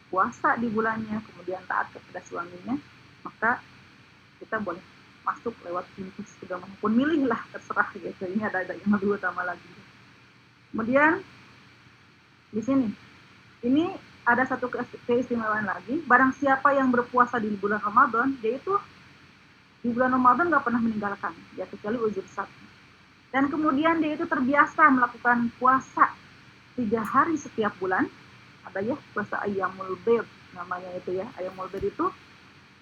puasa di bulannya, kemudian taat kepada suaminya, maka kita boleh masuk lewat pintu surga manapun, milihlah, terserah gitu. Ini ada yang lebih utama lagi. Kemudian di sini ini ada satu keistimewaan lagi. Barang siapa yang berpuasa di bulan Ramadan, dia itu di bulan Ramadan nggak pernah meninggalkan, ya kecuali uzur sakit. Dan kemudian dia itu terbiasa melakukan puasa 3 hari setiap bulan. Ada ya puasa Ayyamul Bid namanya itu ya. Ayyamul Bid itu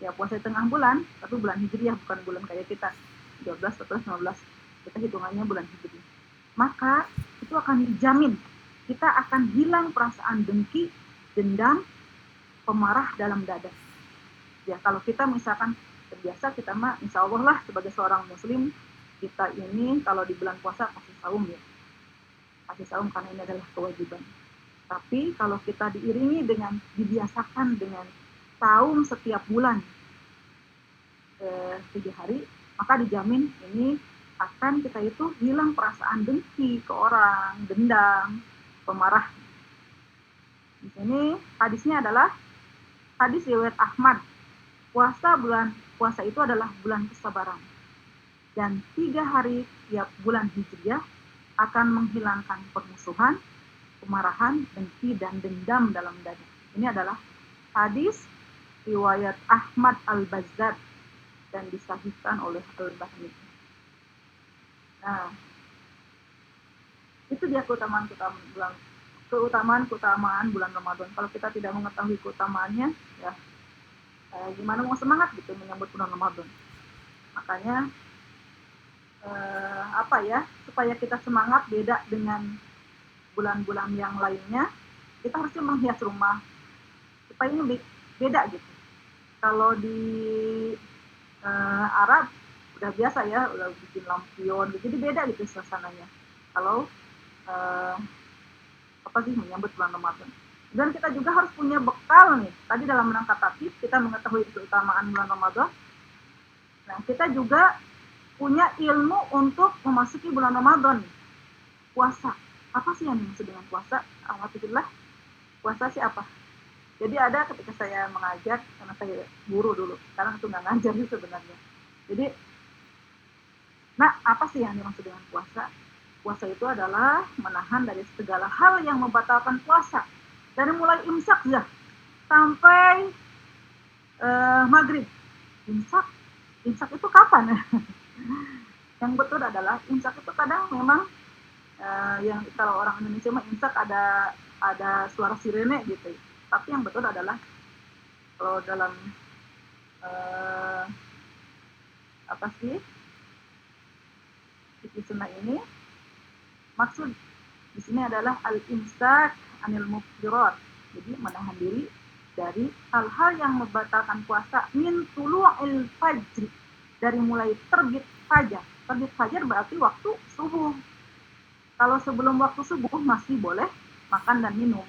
ya puasa tengah bulan, tapi bulan Hijriah, bukan bulan kayak kita 13 atau 19. Kita hitungannya bulan Hijriah. Maka itu akan dijamin kita akan hilang perasaan dengki, dendam, pemarah dalam dada. Ya kalau kita misalkan terbiasa, kita mah insya Allah lah sebagai seorang muslim, kita ini kalau di bulan puasa pasti saum ya. Pasti saum karena ini adalah kewajiban. Tapi kalau kita diiringi dengan, dibiasakan dengan saum setiap bulan 3 hari, maka dijamin ini akan kita itu hilang perasaan dengki ke orang, dendam, pemarah. Di sini hadisnya adalah hadis riwayat Ahmad. Puasa itu adalah bulan kesabaran. Dan 3 hari tiap bulan Hijriah akan menghilangkan permusuhan, kemarahan, dengki, dan dendam dalam dada. Ini adalah hadis riwayat Ahmad Al-Bazzar dan disahihkan oleh Al-Albani. Nah, itu dia keutamaan bulan Ramadan. Kalau kita tidak mengetahui keutamaannya, ya gimana mau semangat gitu menyambut bulan Ramadan. Makanya supaya kita semangat beda dengan bulan-bulan yang lainnya, kita harusnya menghias rumah supaya ini beda gitu. Kalau di Arab udah biasa ya, udah bikin lampion, jadi beda gitu suasananya. Kalau menyambut bulan Ramadan. Dan kita juga harus punya bekal nih. Tadi dalam rangka tatib kita mengetahui keutamaan bulan Ramadan. Nah, kita juga punya ilmu untuk memasuki bulan Ramadan. Puasa. Apa sih yang dimaksud dengan puasa? Alhamdulillah. Puasa sih apa? Jadi ada ketika saya mengajar, karena saya guru dulu, sekarang itu nggak ngajar sih sebenarnya. Jadi, apa sih yang dimaksud dengan puasa? Puasa itu adalah menahan dari segala hal yang membatalkan puasa. Dari mulai imsak ya, sampai maghrib. Imsak itu kapan? Yang betul adalah imsak itu kadang memang yang kalau orang Indonesia mah imsak ada suara sirene gitu. Tapi yang betul adalah kalau dalam fikih sunnah ini, maksud di sini adalah al-imsak anil muftirat. Jadi menahan diri dari hal-hal yang membatalkan puasa min tulu'il fajr, dari mulai terbit fajar. Terbit fajar berarti waktu subuh. Kalau sebelum waktu subuh masih boleh makan dan minum.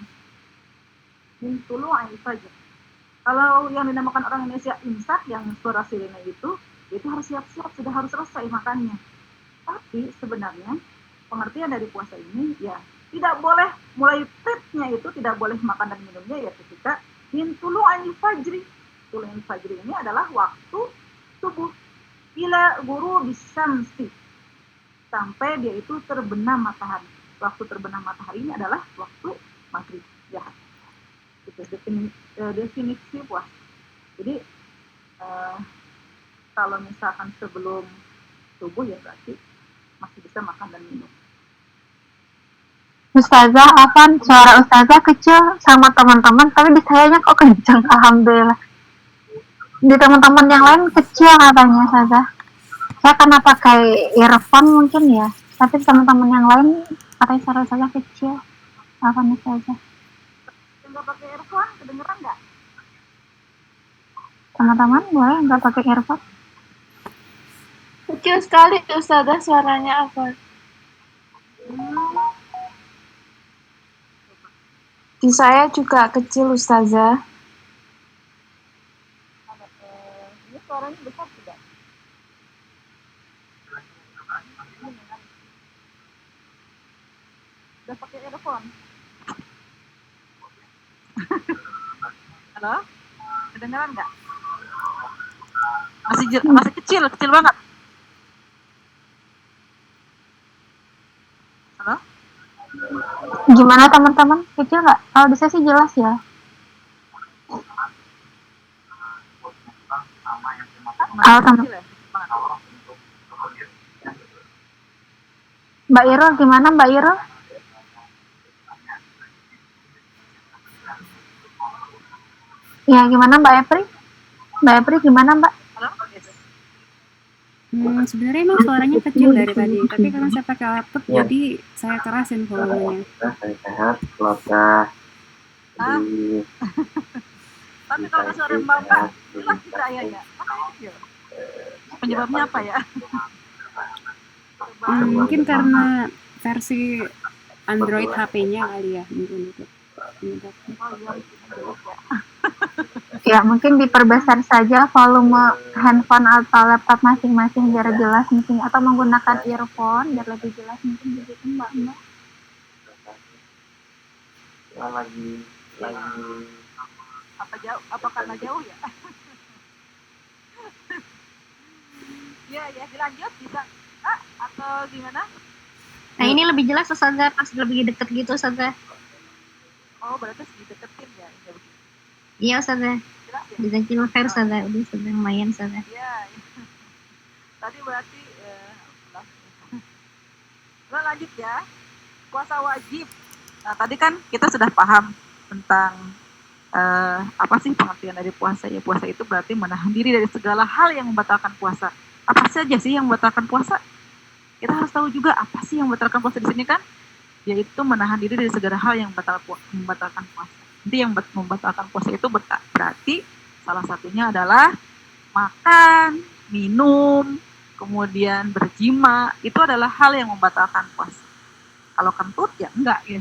Min tulu'il fajr. Kalau yang dinamakan orang Indonesia imsak, yang suara sirene itu harus siap-siap, sudah harus selesai makannya. Tapi sebenarnya pengertian dari puasa ini ya tidak boleh, mulai prepnya itu tidak boleh makan dan minumnya ya ketika min tulu'il fajri. Tulu'il fajri ini adalah waktu subuh ila ghurubis syamsi, sampai dia itu terbenam matahari. Waktu terbenam matahari ini adalah waktu maghrib. ya itu definisi puasa. Jadi kalau misalkan sebelum subuh ya berarti masih bisa makan dan minum. Ustazah, Afan, suara Ustazah kecil sama teman-teman, tapi di sayanya kok kenceng, alhamdulillah. Di teman-teman yang lain kecil katanya, Ustazah. Saya karena pakai earphone mungkin ya, tapi teman-teman yang lain katanya suara Ustazah kecil. Afan, Ustazah. Nggak pakai earphone, kedengeran nggak? Teman-teman boleh nggak pakai earphone? Kecil sekali Ustazah suaranya apa? Di saya juga kecil Ustazah. Ini suaranya besar tidak? Udah pakai earphone? Halo? Kedengeran nggak? Masih kecil banget. Halo? Gimana teman-teman? Kecil nggak? Kalau di saya sih jelas ya. Kalau teman Mbak Iro gimana Mbak Iro? Ya gimana Mbak Epri? Mbak Epri gimana Mbak? Halo? Sebenarnya emang suaranya kecil dari tadi, tapi karena saya pakai laptop jadi saya kerasin volumenya. Saya sehat, keluarga. Tapi kalau suara Mbak jelas tidak ya? Penyebabnya apa ya? Mungkin karena versi Android HP-nya kali ya, mungkin itu. Ya mungkin diperbesar saja volume handphone atau laptop masing-masing biar jelas mungkin, atau menggunakan earphone biar lebih jelas mungkin begitu Mbak. Lagi apa karena jauh ya? Ya dilanjut bisa atau gimana? Nah ini lebih jelas Ustazah, pas lebih deket gitu Ustazah. Oh berarti dideketin ya? Iya Ustazah, bisa silver Ustazah, udah Ustazah lumayan Ustazah. Iya. Tadi berarti lanjut ya, puasa wajib. Nah tadi kan kita sudah paham tentang apa sih pengertian dari puasa ya. Puasa itu berarti menahan diri dari segala hal yang membatalkan puasa. Apa saja sih yang membatalkan puasa? Kita harus tahu juga apa sih yang membatalkan puasa di sini kan? Yaitu menahan diri dari segala hal yang membatalkan puasa. Nanti yang membatalkan puasa itu berarti salah satunya adalah makan, minum, kemudian berjima. Itu adalah hal yang membatalkan puasa. Kalau kentut ya enggak ya.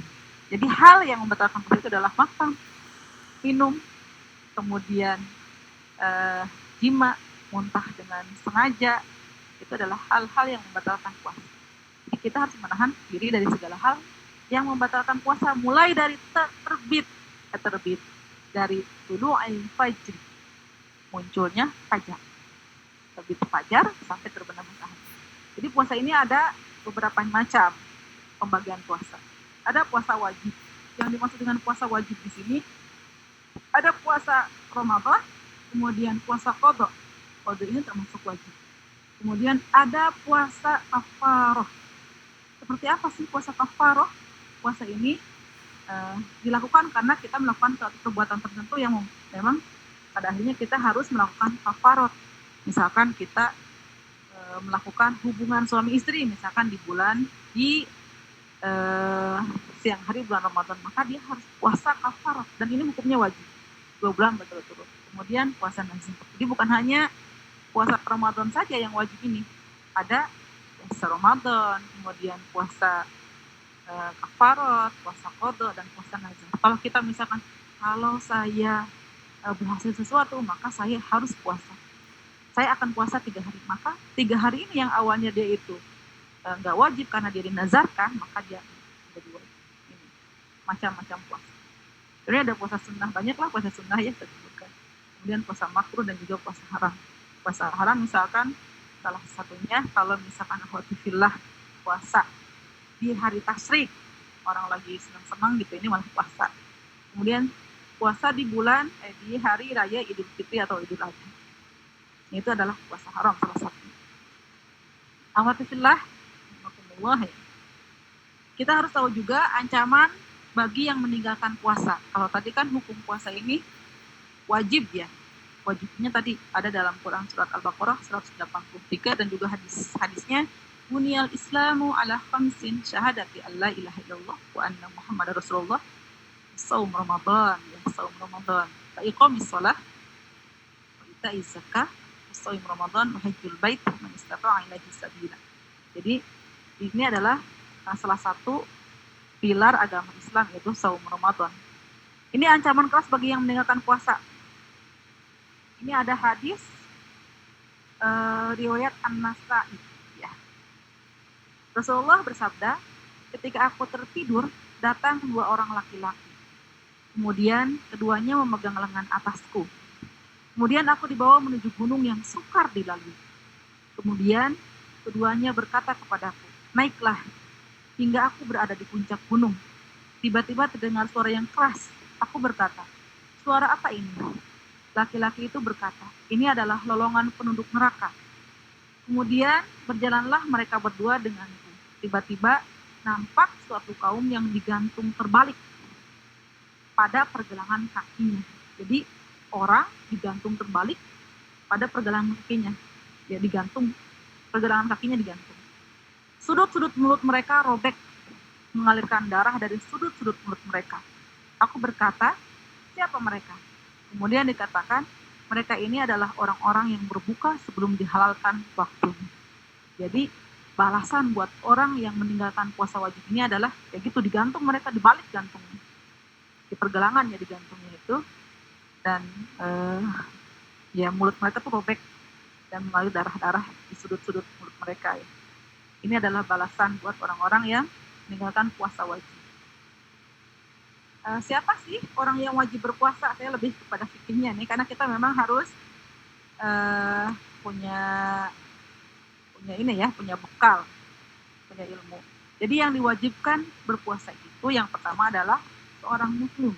Jadi hal yang membatalkan puasa itu adalah makan, minum, kemudian jima, muntah dengan sengaja, itu adalah hal-hal yang membatalkan puasa. Jadi kita harus menahan diri dari segala hal yang membatalkan puasa, mulai dari terbit dari tulu'il fajr, munculnya fajar, terbit fajar sampai terbenam matahari. Jadi puasa ini ada beberapa macam pembagian puasa. Ada puasa wajib. Yang dimaksud dengan puasa wajib di sini ada puasa Ramadan, kemudian puasa qadha. Qadha ini termasuk wajib. Kemudian ada puasa kafarah. Seperti apa sih puasa kafarah? Puasa ini dilakukan karena kita melakukan suatu perbuatan tertentu yang memang pada akhirnya kita harus melakukan kafarah. Misalkan kita melakukan hubungan suami istri, misalkan di siang hari bulan Ramadan, maka dia harus puasa kafarah, dan ini hukumnya wajib 2 bulan berturut-turut. Kemudian puasa nazar. Jadi bukan hanya puasa Ramadan saja yang wajib ini, ada puasa Ramadan, kemudian puasa kafarah, puasa qadha, dan puasa nazar. Kalau kita misalkan kalau saya berhasil sesuatu maka saya harus puasa, saya akan puasa 3 hari, maka 3 hari ini yang awalnya dia itu nggak wajib karena dia dinazarkan, maka dia menjadi wajib. Ini macam-macam puasa. Jadi ada puasa sunnah, banyak lah puasa sunnah ya disebutkan. Kemudian puasa makruh dan juga puasa haram. Puasa haram misalkan salah satunya kalau misalkan akhwati fillah puasa di hari tasyrik, orang lagi senang-senang gitu, ini malah puasa. Kemudian puasa di di hari raya Idul Fitri atau Idul Adha. Itu adalah puasa haram salah satunya. Alhamdulillah, kita harus tahu juga ancaman bagi yang meninggalkan puasa. Kalau tadi kan hukum puasa ini wajib ya. Wajibnya tadi ada dalam Quran surat Al-Baqarah 183 dan juga hadisnya Buniyal Islamu ala khamsin syahadati alla ilaha illallah wa anna Muhammad Rasulullah saum Ramadan ya saum Ramadan wa iqamis shalah wa ita'iz zakah saum Ramadan wa hajjul bait man istata'a ilaihi sabila. Jadi ini adalah salah satu pilar agama Islam yaitu saum Ramadan. Ini ancaman keras bagi yang meninggalkan puasa. Ini ada hadis riwayat An-Nasa'i ya. Rasulullah bersabda, ketika aku tertidur, datang dua orang laki-laki. Kemudian keduanya memegang lengan atasku. Kemudian aku dibawa menuju gunung yang sukar dilalui. Kemudian keduanya berkata kepadaku, naiklah, hingga aku berada di puncak gunung. Tiba-tiba terdengar suara yang keras. Aku berkata, suara apa ini? Laki-laki itu berkata, ini adalah lolongan penduduk neraka. Kemudian berjalanlah mereka berdua denganku. Tiba-tiba nampak suatu kaum yang digantung terbalik pada pergelangan kakinya. Jadi orang digantung terbalik pada pergelangan kakinya. Ya digantung, pergelangan kakinya digantung. Sudut-sudut mulut mereka robek, mengalirkan darah dari sudut-sudut mulut mereka. Aku berkata, siapa mereka? Kemudian dikatakan, mereka ini adalah orang-orang yang berbuka sebelum dihalalkan waktunya. Jadi balasan buat orang yang meninggalkan puasa wajib ini adalah ya gitu, digantung mereka, dibalik gantungnya, di pergelangannya digantungnya itu, dan ya mulut mereka tuh robek dan mengalir darah-darah di sudut-sudut mulut mereka ya. Ini adalah balasan buat orang-orang yang meninggalkan puasa wajib. Siapa sih orang yang wajib berpuasa? Saya lebih kepada fikihnya nih, karena kita memang harus punya ini ya, punya bekal, punya ilmu. Jadi yang diwajibkan berpuasa itu yang pertama adalah seorang muslim.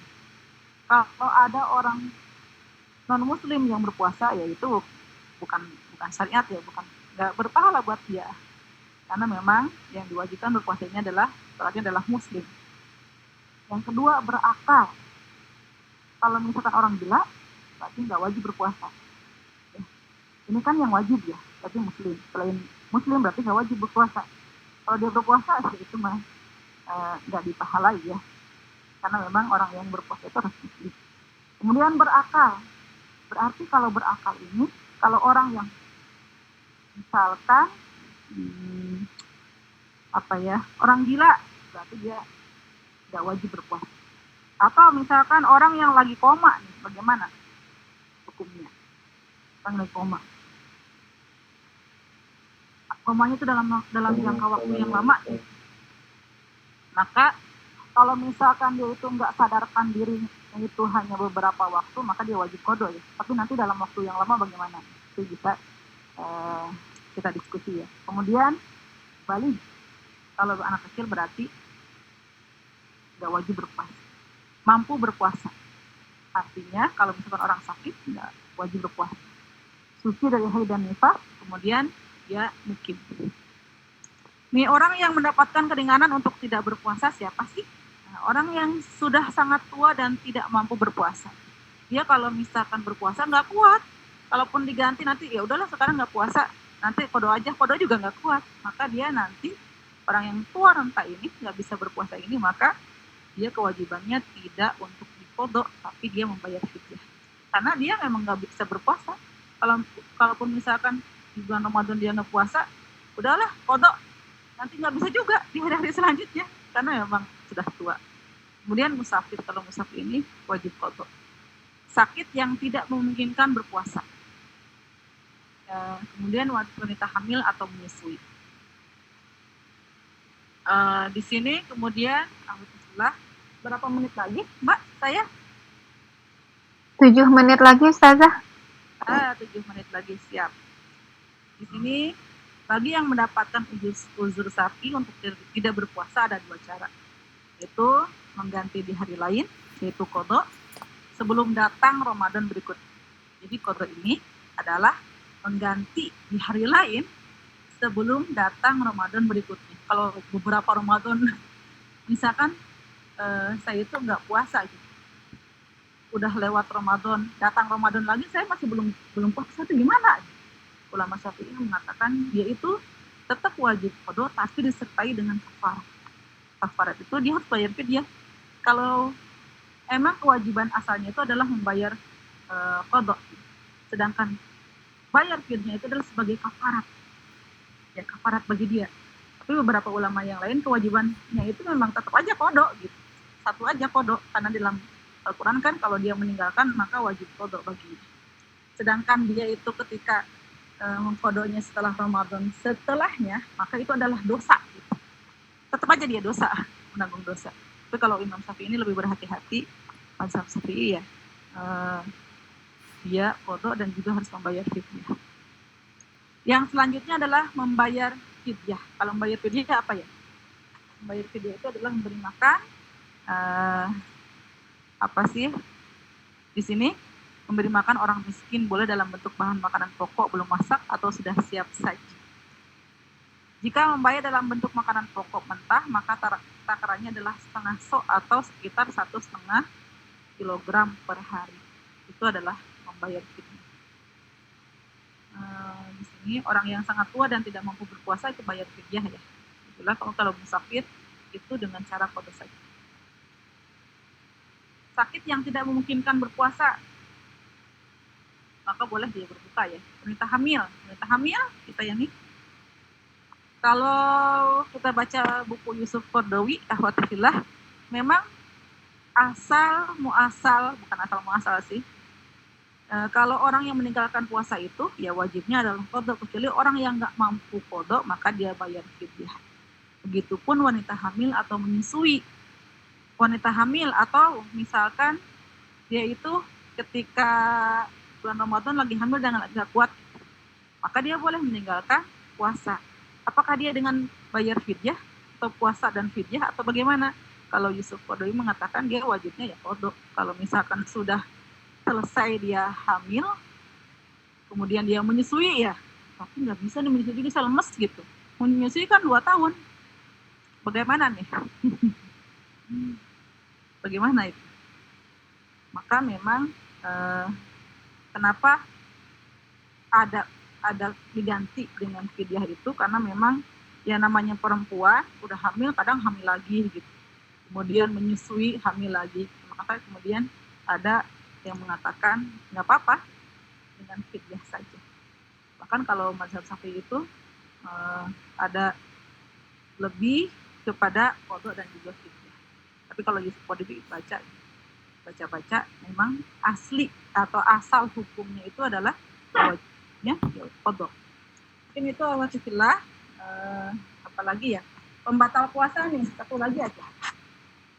Kalau ada orang non muslim yang berpuasa, ya itu bukan syariat ya, nggak berpahala buat dia. Karena memang yang diwajibkan berpuasa ini adalah syaratnya adalah muslim. Yang kedua, berakal. Kalau misalkan orang gila, berarti nggak wajib berpuasa. Ya. Ini kan yang wajib ya, berarti muslim. Selain muslim berarti nggak wajib berpuasa. Kalau dia berpuasa, ya itu mah nggak dipahalai ya. Karena memang orang yang berpuasa itu harus muslim. Kemudian berakal. Berarti kalau berakal ini, kalau orang yang misalkan orang gila, berarti dia nggak wajib berpuasa. Atau misalkan orang yang lagi koma nih, bagaimana hukumnya? Orang lagi koma. Komanya itu dalam jangka waktu yang lama. Ya. Maka kalau misalkan dia itu nggak sadarkan diri itu hanya beberapa waktu, maka dia wajib qada ya. Tapi nanti dalam waktu yang lama bagaimana? Itu bisa kita diskusi ya. Kemudian balik, kalau anak kecil berarti nggak wajib berpuasa, mampu berpuasa. Artinya kalau misalkan orang sakit nggak wajib berpuasa, suci dari haid dan nifas, kemudian dia mukim. Nih orang yang mendapatkan keringanan untuk tidak berpuasa siapa sih? Nah, orang yang sudah sangat tua dan tidak mampu berpuasa. Dia kalau misalkan berpuasa nggak kuat, kalaupun diganti nanti ya udahlah sekarang nggak puasa, nanti kodo aja, kodo juga nggak kuat, maka dia nanti orang yang tua renta ini nggak bisa berpuasa ini, maka dia kewajibannya tidak untuk dikodok, tapi dia membayar fidyah. Karena dia memang nggak bisa berpuasa. Kalaupun misalkan di bulan Ramadan dia nggak puasa, udahlah kodok, nanti nggak bisa juga di hari-hari selanjutnya, karena memang sudah tua. Kemudian musafir, kalau musafir ini wajib kodok. Sakit yang tidak memungkinkan berpuasa. Kemudian wanita hamil atau menyusui. Di sini kemudian alhamdulillah, berapa menit lagi, Mbak? Saya 7 menit lagi, Ustazah. 7 menit lagi, siap. Di sini bagi yang mendapatkan uzur syar'i untuk tidak berpuasa ada 2 cara, yaitu mengganti di hari lain yaitu qada sebelum datang Ramadan berikutnya. Jadi qada ini adalah mengganti di hari lain sebelum datang Ramadan berikutnya. Kalau beberapa Ramadan, misalkan saya itu nggak puasa gitu, udah lewat Ramadan, datang Ramadan lagi saya masih belum puasa, itu gimana? Ulama Syafi'i mengatakan dia itu tetap wajib qada tapi disertai dengan kafarat. Kafarat itu dia harus bayar fidyah. Kalau emang kewajiban asalnya itu adalah membayar qada, sedangkan bayar fidyah itu adalah sebagai kafarat, ya kafarat bagi dia. Tapi beberapa ulama yang lain kewajibannya itu memang tetap aja qada gitu, satu aja qada, karena dalam Al-Quran kan kalau dia meninggalkan maka wajib qada bagi dia. Sedangkan dia itu ketika mengqadanya setelah Ramadan setelahnya, maka itu adalah dosa gitu. Tetap aja dia dosa, menanggung dosa. Tapi kalau Imam Syafi'i ini lebih berhati-hati, mazhab Syafi'i ya, dia qada dan juga harus membayar fidyah. Yang selanjutnya adalah membayar fidyah. Kalau membayar fidyah apa ya? Membayar fidyah itu adalah memberi makan, apa sih di sini? Memberi makan orang miskin, boleh dalam bentuk bahan makanan pokok belum masak atau sudah siap saji. Jika membayar dalam bentuk makanan pokok mentah, maka takarannya adalah setengah sok atau sekitar 1,5 kilogram per hari. Itu adalah membayar fidyah. Di sini orang yang sangat tua dan tidak mampu berpuasa itu bayar fidyah ya. Itulah kalau sakit itu dengan cara qada saja. Sakit yang tidak memungkinkan berpuasa, maka boleh dia berbuka ya. Wanita hamil kita ya nih. Kalau kita baca buku Yusuf Qaradawi, akhwati fillah, memang bukan asal muasal sih. Kalau orang yang meninggalkan puasa itu, ya wajibnya adalah qada, kecuali orang yang nggak mampu qada, maka dia bayar fidyah. Begitupun wanita hamil atau menyusui. Wanita hamil atau misalkan dia itu ketika bulan Ramadan lagi hamil dan nggak kuat, maka dia boleh meninggalkan puasa. Apakah dia dengan bayar fidyah atau puasa dan fidyah atau bagaimana? Kalau Yusuf Qaradawi mengatakan dia wajibnya ya qada. Kalau misalkan sudah selesai dia hamil, kemudian dia menyusui ya, tapi nggak bisa nih menyusui, bisa lemes gitu. Menyusui kan 2 tahun. Bagaimana nih? Bagaimana itu? Maka memang kenapa ada diganti dengan fidyah itu, karena memang ya namanya perempuan udah hamil, kadang hamil lagi gitu. Kemudian menyusui, hamil lagi. Maka kemudian ada yang mengatakan nggak apa-apa dengan fidyah saja. Bahkan kalau mazhab Syafi'i itu ada lebih kepada qada dan juga fidyah. Tapi kalau Yusuf Qaradawi baca memang asli atau asal hukumnya itu adalah wajibnya qada. Mungkin itu alhamdulillah. Apalagi ya, pembatal puasa nih, satu lagi aja.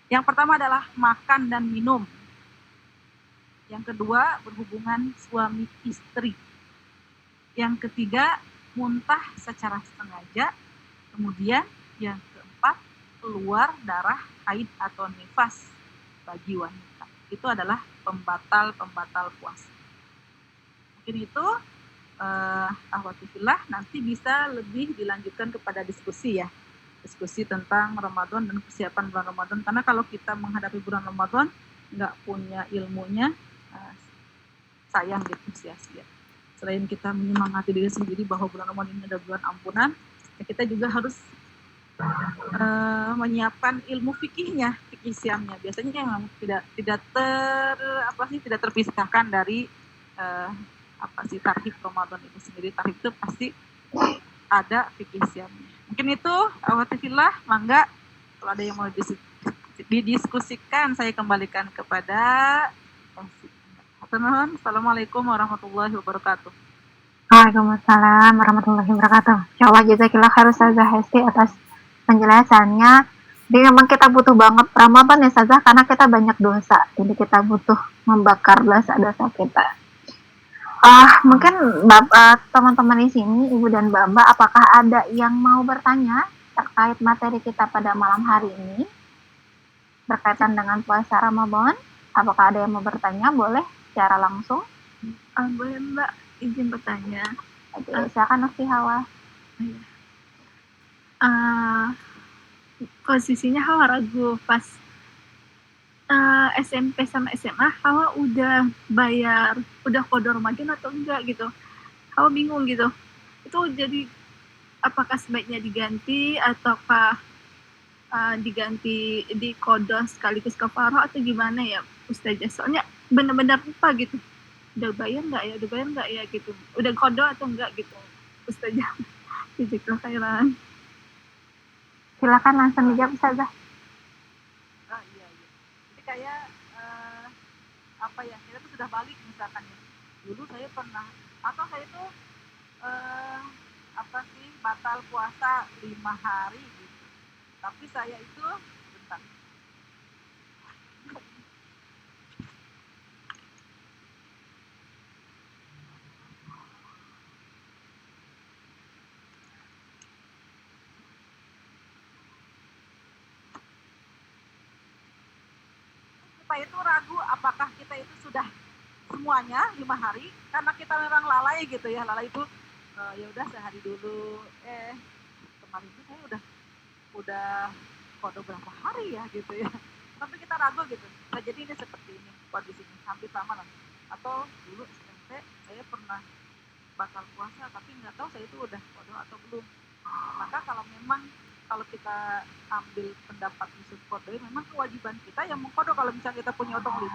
Yang pertama adalah makan dan minum. Yang kedua, berhubungan suami istri. Yang ketiga, muntah secara sengaja. Kemudian yang keempat, keluar darah haid atau nifas bagi wanita. Itu adalah pembatal puasa. Mungkin itu akhwati fillah, nanti bisa lebih dilanjutkan kepada diskusi ya. Diskusi tentang Ramadan dan persiapan bulan Ramadan. Karena kalau kita menghadapi bulan Ramadan nggak punya ilmunya, sayang gitu, sia-sia. Selain kita menyemangati diri sendiri bahwa bulan Ramadan ini adalah bulan ampunan, ya kita juga harus menyiapkan ilmu fikihnya, fikih siamnya. Biasanya memang tidak terpisahkan dari tarhib Ramadan itu sendiri. Tarhib itu pasti ada fikih siamnya. Mungkin itu awatilah, mangga kalau ada yang mau didiskusikan saya kembalikan kepada Assalamualaikum warahmatullahi wabarakatuh. Waalaikumsalam warahmatullahi wabarakatuh. Insyaallah jazakillah khair Ustazah Hesti atas penjelasannya. Jadi memang kita butuh banget Ramadan ya Ustazah, karena kita banyak dosa. Jadi kita butuh membakar dosa-dosa kita. Mungkin teman-teman di sini, Ibu dan Mbak, apakah ada yang mau bertanya terkait materi kita pada malam hari ini? berkaitan dengan puasa Ramadan. Apakah ada yang mau bertanya? Boleh secara langsung. Boleh Mbak, izin bertanya. Oke, silakan Nursi Hawa. Posisinya Hawa ragu pas SMP sama SMA, Hawa udah bayar, udah kode Ramadan atau enggak gitu. Hawa bingung gitu. Itu jadi apakah sebaiknya diganti ataukah diganti di kode sekaligus kafarah atau gimana ya Ustazah? Soalnya benar-benar lupa gitu. Udah bayar nggak ya gitu. Udah kode atau enggak gitu Ustazah. Jazakallahu khairan. Silakan langsung dijawab Ustazah. Iya. Jadi kayak apa ya, kita tuh sudah balik misalkan ya. Dulu saya pernah, atau saya tuh batal puasa 5 hari gitu. Tapi saya itu bentar. Kita itu ragu apakah kita itu sudah semuanya 5 hari, karena kita memang lalai gitu ya. Lalai itu ya udah sehari dulu. Kemarin itu saya udah kode berapa hari ya gitu ya. Tapi kita ragu gitu. Nah, jadi ini seperti ini kondisinya, hampir sama lah. Atau dulu SMP saya pernah batal puasa tapi nggak tahu saya itu udah kode atau belum. Maka kalau kita ambil pendapat Yusuf Kodoy, memang kewajiban kita yang mengkodo. Kalau misalnya kita punya utang 5,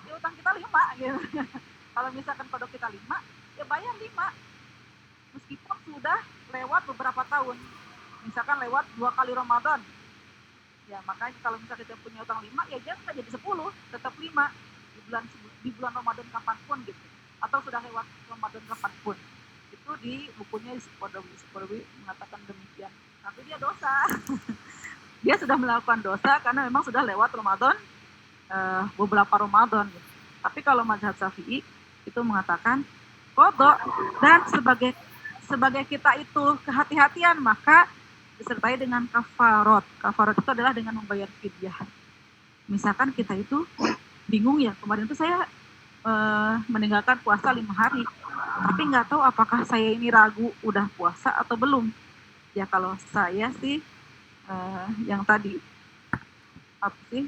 ya utang kita 5 gitu. Kalau misalkan kode kita 5, ya bayar 5. Meskipun sudah lewat beberapa tahun. Misalkan lewat 2 kali Ramadan. Ya makanya kalau misalnya kita punya utang 5, ya jangan jadi 10, tetap 5 di bulan Ramadan kapanpun gitu. Atau sudah lewat Ramadan kapanpun. Itu di bukunya Kodowi mengatakan demikian. Tapi dia dosa. Dia sudah melakukan dosa karena memang sudah lewat Ramadan, beberapa Ramadan. Tapi kalau mazhab Syafi'i itu mengatakan kodok, dan sebagai kita itu kehati-hatian, maka disertai dengan kafarot. Kafarot itu adalah dengan membayar fidyah. Misalkan kita itu bingung ya, kemarin itu saya meninggalkan puasa 5 hari, tapi nggak tahu apakah saya ini ragu udah puasa atau belum. Ya kalau saya sih yang tadi apa sih,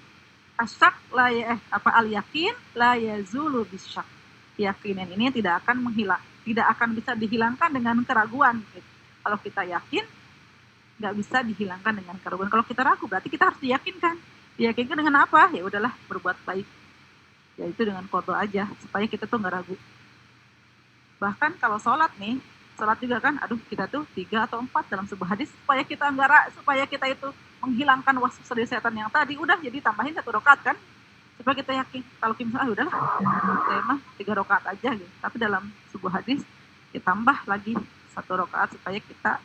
asyak la ya al yakin la yazulu bisyak. Keyakinan ini tidak akan bisa dihilangkan dengan keraguan gitu. Kalau kita yakin nggak bisa dihilangkan dengan keraguan. Kalau kita ragu berarti kita harus diyakinkan dengan apa? Ya udahlah, berbuat baik, yaitu dengan qada aja supaya kita tuh nggak ragu. Bahkan kalau sholat juga kan, kita tuh 3 atau 4 dalam sebuah hadis, supaya kita itu menghilangkan waswas dari setan yang tadi, udah jadi tambahin 1 rakaat kan, supaya kita yakin. Kalau misalnya udahlah, saya mah 3 rakaat aja gitu. Tapi dalam sebuah hadis ditambah lagi 1 rakaat supaya kita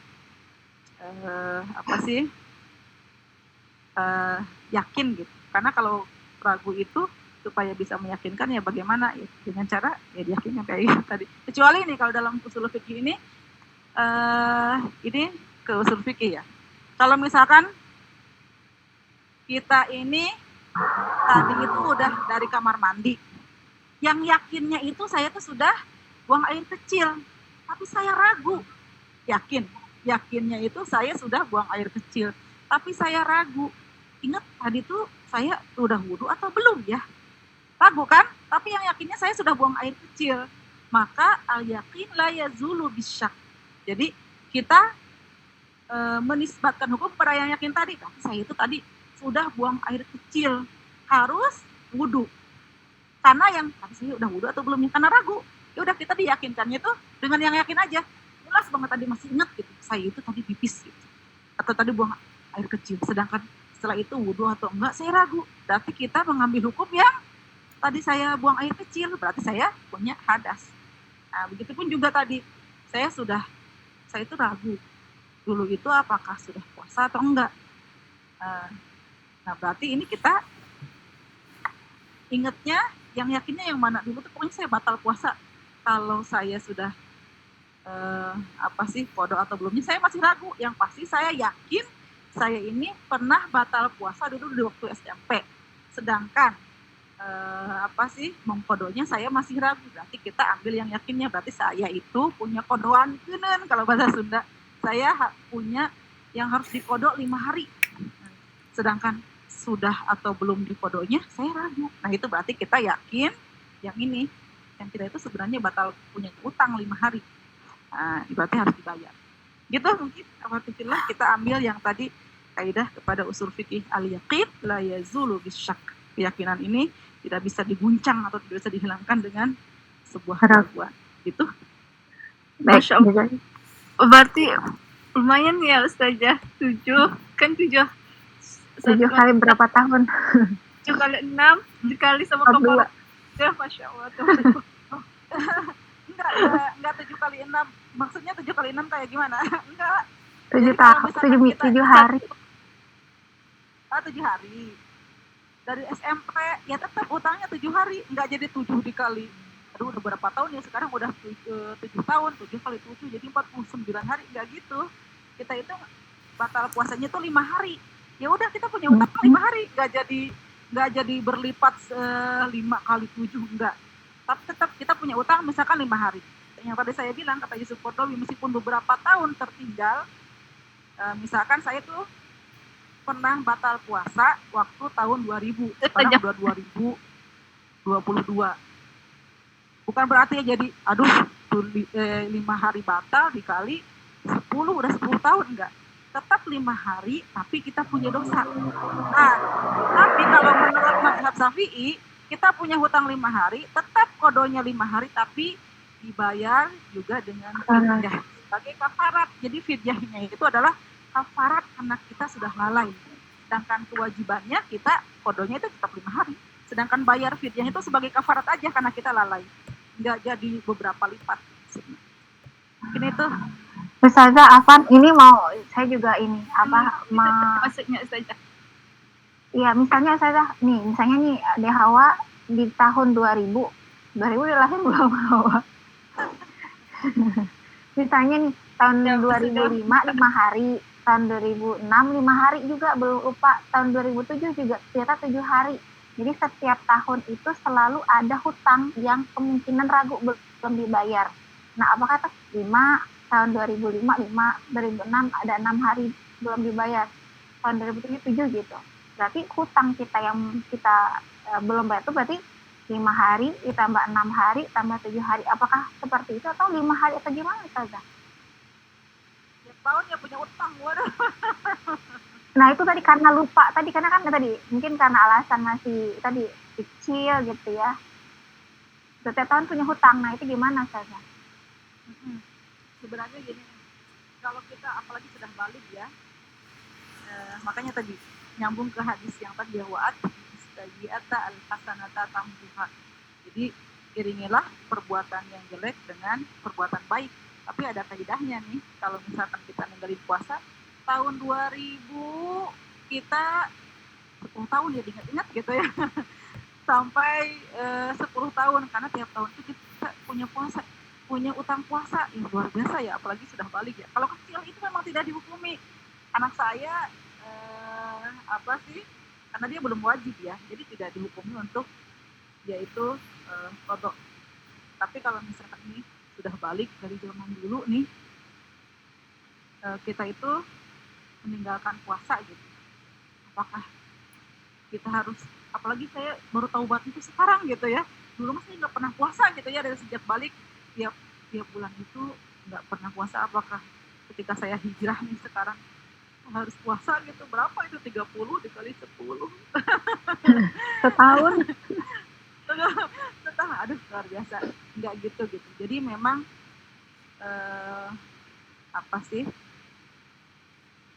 yakin gitu. Karena kalau ragu itu supaya bisa meyakinkan ya bagaimana ya, dengan cara ya diyakinkan kayak gitu tadi. Kecuali ini kalau dalam usul fikih ini ke usul fikih ya. Kalau misalkan kita ini tadi itu udah dari kamar mandi, yang yakinnya itu saya tuh sudah buang air kecil, tapi saya ragu. Yakinnya itu saya sudah buang air kecil, tapi saya ragu. Ingat tadi tuh saya udah wudu atau belum ya? Ragu kan? Tapi yang yakinnya saya sudah buang air kecil. Maka al-yakin la yazulu bisyak. Jadi kita menisbatkan hukum pada yang yakin tadi. Tapi saya itu tadi sudah buang air kecil, harus wudu. Karena yang tadi saya udah wudu atau belum, karena ragu. Ya udah, kita diyakinkannya itu dengan yang yakin aja. Jelas banget tadi masih ingat gitu. Saya itu tadi pipis gitu. Atau tadi buang air kecil. Sedangkan setelah itu wudu atau enggak saya ragu. Berarti kita mengambil hukum yang tadi saya buang air kecil, berarti saya punya hadas. Nah, begitupun juga tadi, saya itu ragu. Dulu itu apakah sudah puasa atau enggak. Nah, berarti ini kita ingatnya, yang yakinnya yang mana dulu tuh, pokoknya saya batal puasa. Kalau saya sudah kodo atau belumnya, saya masih ragu. Yang pasti saya yakin, saya ini pernah batal puasa dulu di waktu SMP. sedangkan mengkodonya saya masih ragu, berarti kita ambil yang yakinnya. Berarti saya itu punya kodoan geuneun kalau bahasa Sunda, saya punya yang harus dikodok 5 hari, sedangkan sudah atau belum dikodonya saya ragu. Nah itu berarti kita yakin yang ini, yang kita itu sebenarnya batal punya utang 5 hari. Nah, berarti harus dibayar. Gitu mungkin alhamdulillah kita ambil yang tadi kaidah kepada usul fikih al-yaqin la yazulu bisyak. Keyakinan ini tidak bisa diguncang atau tidak bisa dihilangkan dengan sebuah keraguan. Gitu. Masya Allah. Berarti lumayan ya Ustazah, 7 kali berapa tahun? 7 kali 6 dikali sama kepala. Ya Masya Allah. Enggak 7 kali 6. Maksudnya 7 kali 6 kayak gimana? Enggak. 7 hari. 7 hari. Dari SMP ya tetap utangnya 7 hari, enggak jadi 7 dikali. Aduh udah berapa tahun ya sekarang, udah 7 tahun, 7 kali 7 jadi 49 hari, enggak gitu. Kita itu batal puasanya tuh 5 hari. Ya udah kita punya utang 5 hari, enggak jadi berlipat 5 kali 7 enggak. Tapi tetap kita punya utang misalkan 5 hari. Yang tadi saya bilang kata Yusuf Kordowi, meskipun beberapa tahun tertinggal, misalkan saya tuh pernah batal puasa waktu tahun 2000, sekarang udah 2022. Bukan berarti ya jadi, 5 hari batal dikali 10, udah 10 tahun, enggak. Tetap 5 hari, tapi kita punya dosa. Nah, tapi kalau menurut mazhab Syafi'i, kita punya hutang 5 hari, tetap kodonya 5 hari, tapi dibayar juga dengan fidyah sebagai kafarat. Jadi fidyahnya itu adalah kafarat karena kita sudah lalai. Sedangkan kewajibannya kita kodonya itu tetap 5 hari. Sedangkan bayar fidyah itu sebagai kafarat aja karena kita lalai. Enggak jadi beberapa lipat. Mungkin itu. Ustazah Afan, ini mau saya juga ini maksudnya Ustazah. Iya, misalnya Ustazah nih Dehawa di tahun 2000 udah lahir belum Hawa? Misalnya nih tahun 2005 5 hari, tahun 2006 5 hari juga belum lupa, tahun 2007 juga ternyata 7 hari. Jadi setiap tahun itu selalu ada hutang yang kemungkinan ragu belum dibayar. Nah, apakah 5 tahun 2005 2006 ada 6 hari belum dibayar, tahun 2007 gitu. Berarti hutang kita yang kita belum bayar itu berarti 5 hari ditambah 6 hari tambah 7 hari. Apakah seperti itu atau 5 hari atau gimana Ustazah? Tahun ya punya utang, waduh. Nah itu tadi karena lupa tadi, karena kan tadi mungkin karena alasan masih tadi kecil gitu ya. Setiap tahun punya hutang, nah itu gimana Ustazah? Sebenarnya gini, kalau kita apalagi sudah balik ya, makanya tadi nyambung ke hadis yang tadi wa'at istaji'ata al-hasanata tambuha. Jadi iringilah perbuatan yang jelek dengan perbuatan baik. Tapi ada kaidahnya nih, kalau misalkan kita ninggalin puasa tahun 2000, kita 10 tahun ya diingat-ingat gitu ya sampai 10 tahun, karena tiap tahun itu kita punya utang puasa yang luar biasa ya, apalagi sudah balik ya. Kalau kecil itu memang tidak dihukumi. Anak saya karena dia belum wajib ya, jadi tidak dihukumi untuk yaitu kodok. Tapi kalau misalkan ini sudah balik dari zaman dulu nih, kita itu meninggalkan puasa gitu, apakah kita harus, apalagi saya baru taubat itu sekarang gitu ya, dulu masih nggak pernah puasa gitu ya, dari sejak balik tiap bulan itu nggak pernah puasa, apakah ketika saya hijrah nih sekarang harus puasa gitu? Berapa itu 30 dikali 10 setahun? Aduh luar biasa, nggak gitu. Jadi memang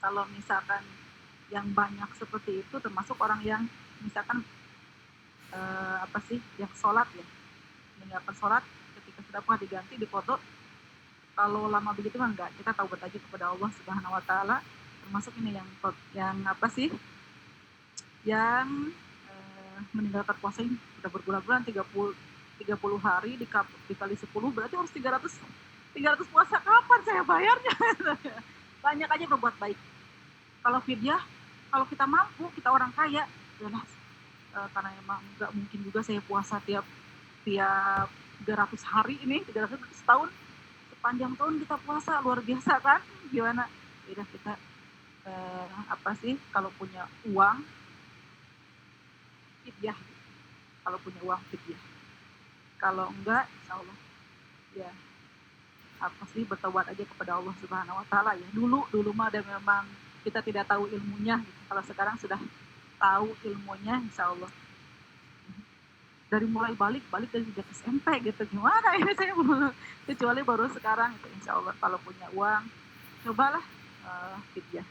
kalau misalkan yang banyak seperti itu termasuk orang yang misalkan yang sholat ya, meninggalkan sholat ketika sudah pernah diganti dikodok. Kalau lama begitu kan enggak, kita taubat aja kepada Allah Subhanahu Wa Taala. Termasuk ini yang meninggalkan puasa ini sudah berbulan-bulan, 30 hari dikali 10 berarti harus 300 puasa. Kapan saya bayarnya? Banyak aja berbuat baik. Kalau fidyah, kalau kita mampu, kita orang kaya, jelas karena emang nggak mungkin juga saya puasa tiap 300 hari ini, 300 setahun, sepanjang tahun kita puasa, luar biasa kan? Gimana? Ya udah kita apa sih, kalau punya uang fidyah, kalau punya uang fidyah, kalau enggak insya Allah ya apa sih, bertobat aja kepada Allah Subhanahu Wa Taala ya. Dulu mah ada memang kita tidak tahu ilmunya gitu. Kalau sekarang sudah tahu ilmunya, insya Allah dari mulai balik dari sejak SMP gitu, gimana ya saya belum, kecuali baru sekarang itu. Insya Allah kalau punya uang cobalah fidyah.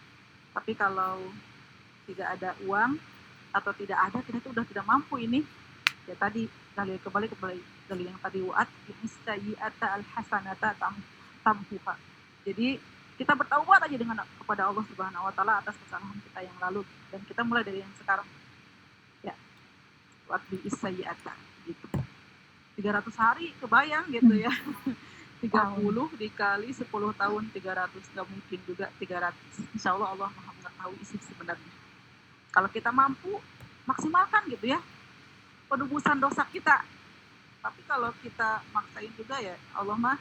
Tapi kalau tidak ada uang atau tidak ada, kita tuh udah tidak mampu ini ya, tadi kembali dalil yang tadi, wa'at sayyi'ata al-hasanata tamhuha. Jadi kita bertaubat aja kepada Allah Subhanahu Wa Taala atas kesalahan kita yang lalu, dan kita mulai dari yang sekarang ya, wa'at sayyi'ata gitu. 300 hari kebayang gitu ya. 30 dikali 10 tahun 300, nggak mungkin juga 300. Insya Allah Allah Maha mengetahui isi sebenarnya. Kalau kita mampu, maksimalkan gitu ya penebusan dosa kita. Tapi kalau kita maksain juga ya, Allah mah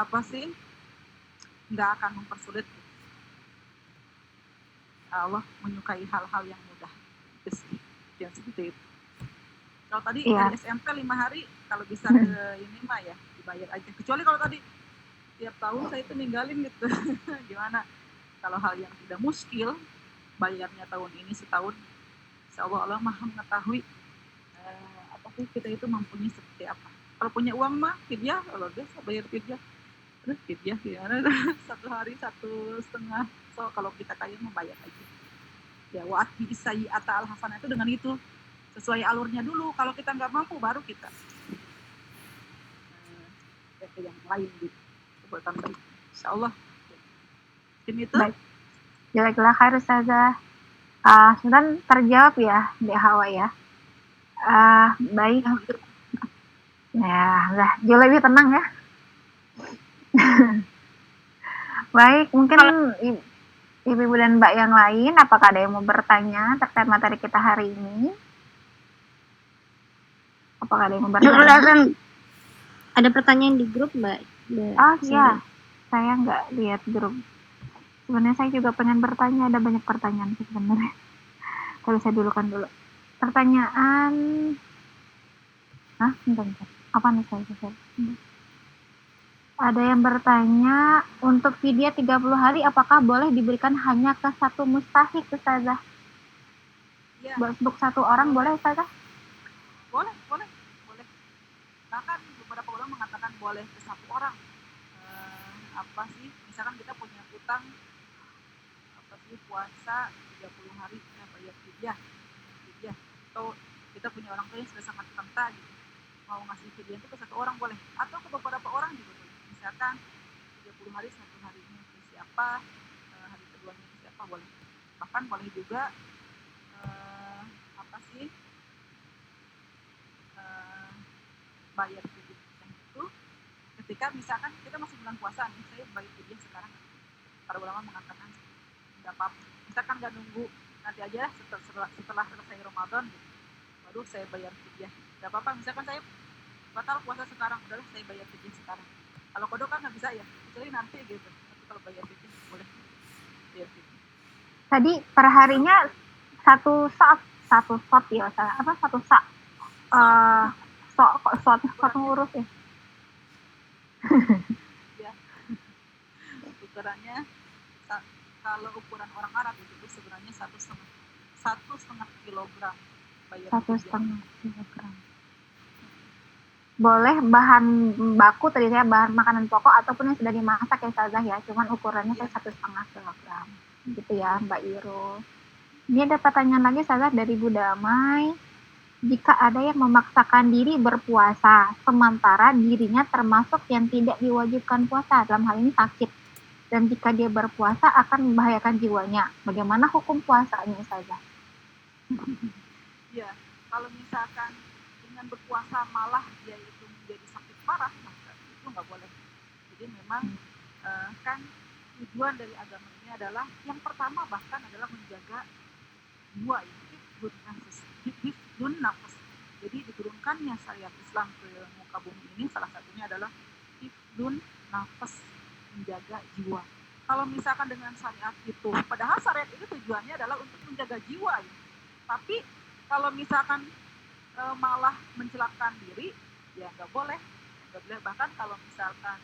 apa sih, nggak akan mempersulit. Allah menyukai hal-hal yang mudah. Yang seperti itu. Kalau tadi dari SMP 5 hari, kalau bisa ke ini mah ya dibayar aja. Kecuali kalau tadi tiap tahun saya itu ninggalin gitu. Gimana? Kalau hal yang tidak muskil, bayarnya tahun ini setahun, insya Allah Maha mengetahui apa sih kita itu mampunya seperti apa. Kalau punya uang mah fidyah, kalau biasa bayar fidyah. Terus fidyah gimana? 1 hari 1,5. So kalau kita kaya membayar aja. Ya, wa'at sayyi'ata al-hasanah itu dengan itu sesuai alurnya dulu. Kalau kita nggak mampu, baru kita ke yang lain gitu, perbuatan baik. Insya Allah. Ini itu. Baik. Jazakallah khair Ustazah. Sudah terjawab ya Dek Hawa ya. Baik. Ya, udah jauh lebih tenang ya. Baik, mungkin ibu-ibu dan mbak yang lain, apakah ada yang mau bertanya terkait materi kita hari ini? Apakah ada yang mau bertanya? Ada pertanyaan di grup, Mbak? Iya, saya nggak lihat grup. Sebenarnya saya juga pengen bertanya, ada banyak pertanyaan sebenarnya. Kalau saya dulu. Pertanyaan, bentar. Apa nih saya? Ada yang bertanya, untuk fidyah 30 hari apakah boleh diberikan hanya ke satu mustahik, Ustazah? Ya. Untuk satu orang boleh, Ustazah? Boleh. Bahkan beberapa ulama mengatakan boleh ke satu orang. Apa sih? Misalkan kita punya utang puasa 30 hari bayar fidyah. Atau kita punya orang tua yang sudah sangat renta gitu, mau ngasih fidyah itu ke satu orang boleh, atau ke beberapa orang juga boleh. Misalkan 30 hari, 1 harinya ke siapa, hari keduanya ke siapa, boleh. Bahkan boleh juga bayar fidyah itu ketika misalkan kita masih bulan puasa nih, saya bayar fidyah sekarang. Para ulama mengatakan nggak apa-apa, misalkan nggak nunggu nanti aja setelah selesai Ramadan gitu, baru saya bayar fidyah, nggak apa-apa. Misalkan saya batal puasa sekarang, udahlah saya bayar fidyah sekarang. Kalau kodok kan nggak bisa ya, kecuali nanti gitu. Tapi kalau bayar fidyah boleh bayar fidyah. Tadi perharinya satu shot ya, apa satu sak? Shot ngurus ya. Ya. Ukurannya kalau ukuran orang Arab itu sebenarnya 1,5 kilogram. 1,5 kilogram. Boleh bahan baku tadi saya bahan makanan pokok ataupun yang sudah dimasak ya Ustazah ya, cuman ukurannya saya 1,5 kilogram. Gitu ya Mbak Iro. Ini ada pertanyaan lagi Ustazah dari Bu Damai. Jika ada yang memaksakan diri berpuasa sementara dirinya termasuk yang tidak diwajibkan puasa, dalam hal ini sakit, dan jika dia berpuasa akan membahayakan jiwanya, bagaimana hukum puasanya Ustazah? Ya, kalau misalkan dengan berpuasa malah dia itu menjadi sakit parah, maka itu nggak boleh. Jadi memang kan tujuan dari agama ini adalah yang pertama bahkan adalah menjaga jiwa ya. hifdun nafas. Jadi diturunkannya syariat Islam ke muka bumi ini salah satunya adalah hifdun nafas, menjaga jiwa. Kalau misalkan dengan syariat itu, padahal syariat itu tujuannya adalah untuk menjaga jiwa ya. Tapi kalau misalkan malah mencelakakan diri, ya nggak boleh. Bahkan kalau misalkan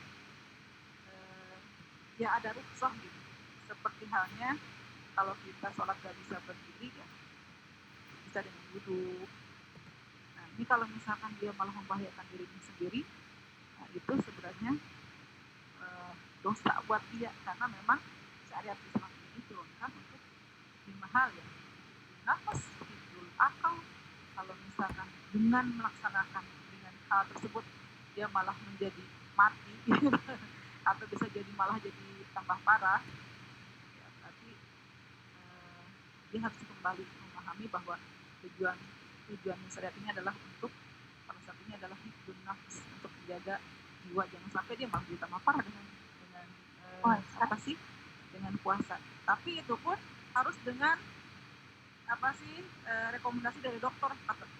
ya ada rukhsah gitu. Seperti halnya kalau kita sholat nggak bisa berdiri ya bisa dengan duduk. Nah ini kalau misalkan dia malah membahayakan dirinya sendiri, nah itu sebenarnya dosa buat dia karena memang syariat Islam ini diturunkan untuk 5 hal ya. Nafas, hifdzul akal. Kalau misalkan dengan melaksanakan dengan hal tersebut dia malah menjadi mati atau bisa jadi malah jadi tambah parah, ya berarti dia harus kembali memahami bahwa tujuan syariat ini adalah untuk salah satunya adalah hifdzun nafs, untuk menjaga jiwa jangan sampai dia malah jadi tambah parah dengan apa sih dengan puasa. Tapi itu pun harus dengan apa sih rekomendasi dari dokter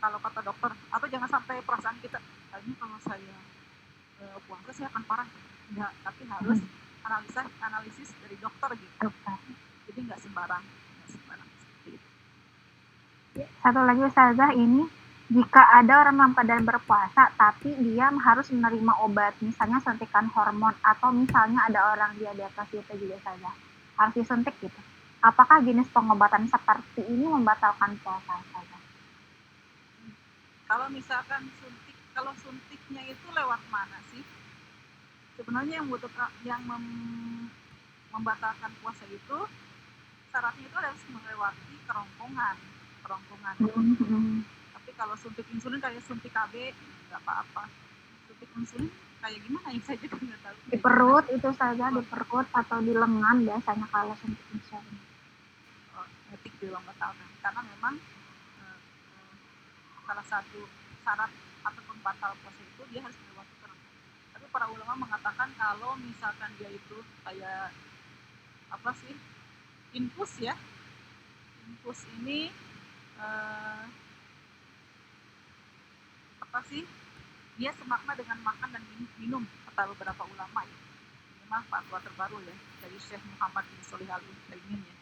kalau kata dokter, atau jangan sampai perasaan kita kayaknya kalau saya puasa saya akan parah. Enggak, tapi harus analisis dari dokter gitu. Jadi nggak sembarang seperti itu. Satu lagi Ustazah, ini jika ada orang dalam keadaan berpuasa tapi dia harus menerima obat, misalnya suntikan hormon atau misalnya ada orang diabetes itu juga Ustazah, harus disuntik gitu. Apakah jenis pengobatan seperti ini membatalkan puasa Ustazah? Kalau misalkan kalau suntiknya itu lewat mana sih? Sebenarnya yang membatalkan puasa itu syaratnya itu harus melewati kerongkongan. Tapi kalau suntik insulin kayak suntik KB nggak apa-apa. Suntik insulin kayak gimana ya saya juga nggak tahu. Di perut itu saja, di perut atau di lengan biasanya kalau suntik insulin. Etik juga membatalkan karena memang salah satu syarat atau pembatal puasa itu dia harus melewati kerongkongan. Tapi para ulama mengatakan kalau misalkan dia itu kayak apa sih infus ya, infus ini apa sih dia semakna dengan makan dan minum kata beberapa ulama ya. Ini mah fatwa terbaru ya dari Syekh Muhammad bin Shalih Al-Utsaimin ya.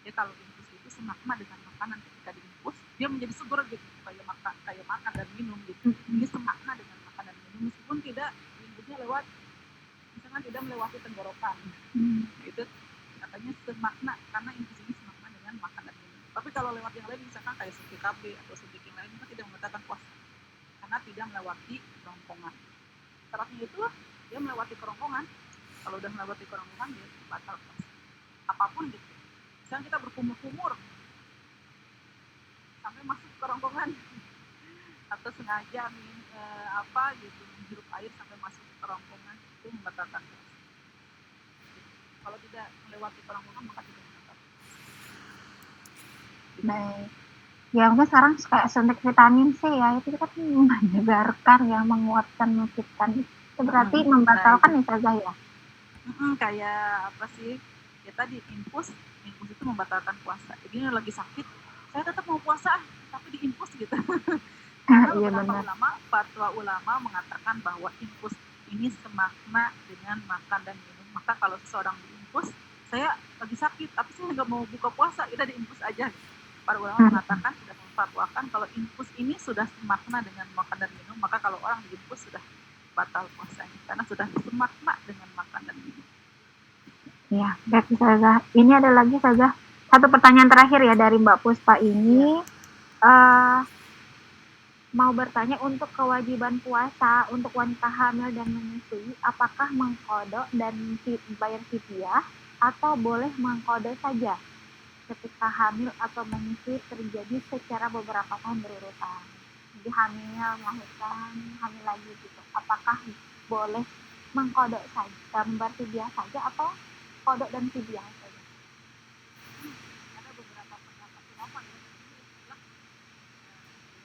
Dia kalau infus itu semakna dengan makanan, ketika diinfus dia menjadi subur gitu kayak makan dan minum gitu. Ini semakna dengan makan dan minum meskipun tidak infusnya lewat misalkan tidak melewati tenggorokan. Itu katanya semakna karena infus ini semakna dengan makan dan minum. Tapi kalau lewat yang lain misalkan kayak suntik KB atau suntik yang lain itu tidak membatalkan puasa karena tidak melewati kerongkongan. Syaratnya itu dia melewati kerongkongan. Kalau udah melewati kerongkongan dia batal puasa. Apapun gitu. Misalnya kita berkumur-kumur sampai masuk ke kerongkongan atau sengaja apa gitu menghirup air sampai masuk ke kerongkongan itu membatalkan puasa. Kalau tidak melewati kerongkongan maka tidak membatalkan. Baik. Ya mungkin sekarang kayak suntik vitamin C ya, itu kan menyegarkan ya, menguatkan, menguatkan. Itu berarti membatalkan Ustazah ya? Kayak apa sih? Ya tadi infus itu membatalkan puasa. Jadi lagi sakit, saya tetap mau puasa tapi diinfus gitu. Karena beberapa fatwa ulama mengatakan bahwa infus ini semakna dengan makan dan minum. Maka kalau seseorang diinfus, saya lagi sakit tapi saya nggak mau buka puasa, kita diinfus aja. Para ulama mengatakan sudah memfatwakan kalau infus ini sudah semakna dengan makan dan minum, maka kalau orang diinfus sudah batal puasanya karena sudah semakna dengan makan dan minum. Ya, baik Ustazah. Ini ada lagi Ustazah. Satu pertanyaan terakhir ya dari Mbak Puspa ini. Mau bertanya untuk kewajiban puasa untuk wanita hamil dan menyusui, apakah mengqadha dan bayar fidyah atau boleh mengqadha saja ketika hamil atau menyusui terjadi secara beberapa tahun berurutan? Jadi hamil, melahirkan, hamil lagi gitu. Apakah boleh mengqadha saja, membayar fidyah saja atau qadha dan fidyah saja? Ada beberapa pendapat ulama ya.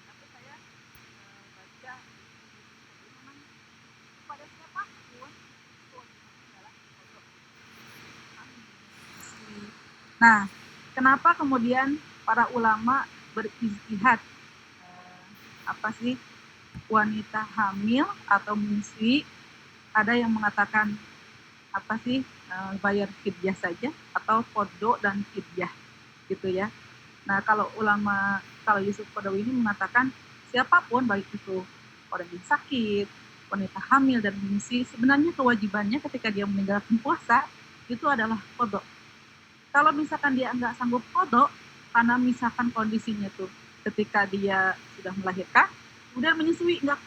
Tapi saya baca memang kepada siapapun adalah qadha. Nah, kenapa kemudian para ulama berijtihad. Apa sih wanita hamil atau menyusui, ada yang mengatakan apa sih bayar fidyah saja atau qadha dan fidyah gitu ya. Nah, kalau Yusuf Qaradawi ini mengatakan siapapun baik itu orang yang sakit, wanita hamil dan menyusui, sebenarnya kewajibannya ketika dia meninggalkan puasa itu adalah qadha. Kalau misalkan dia nggak sanggup qadha karena misalkan kondisinya tuh ketika dia sudah melahirkan, kemudian menyusui nggak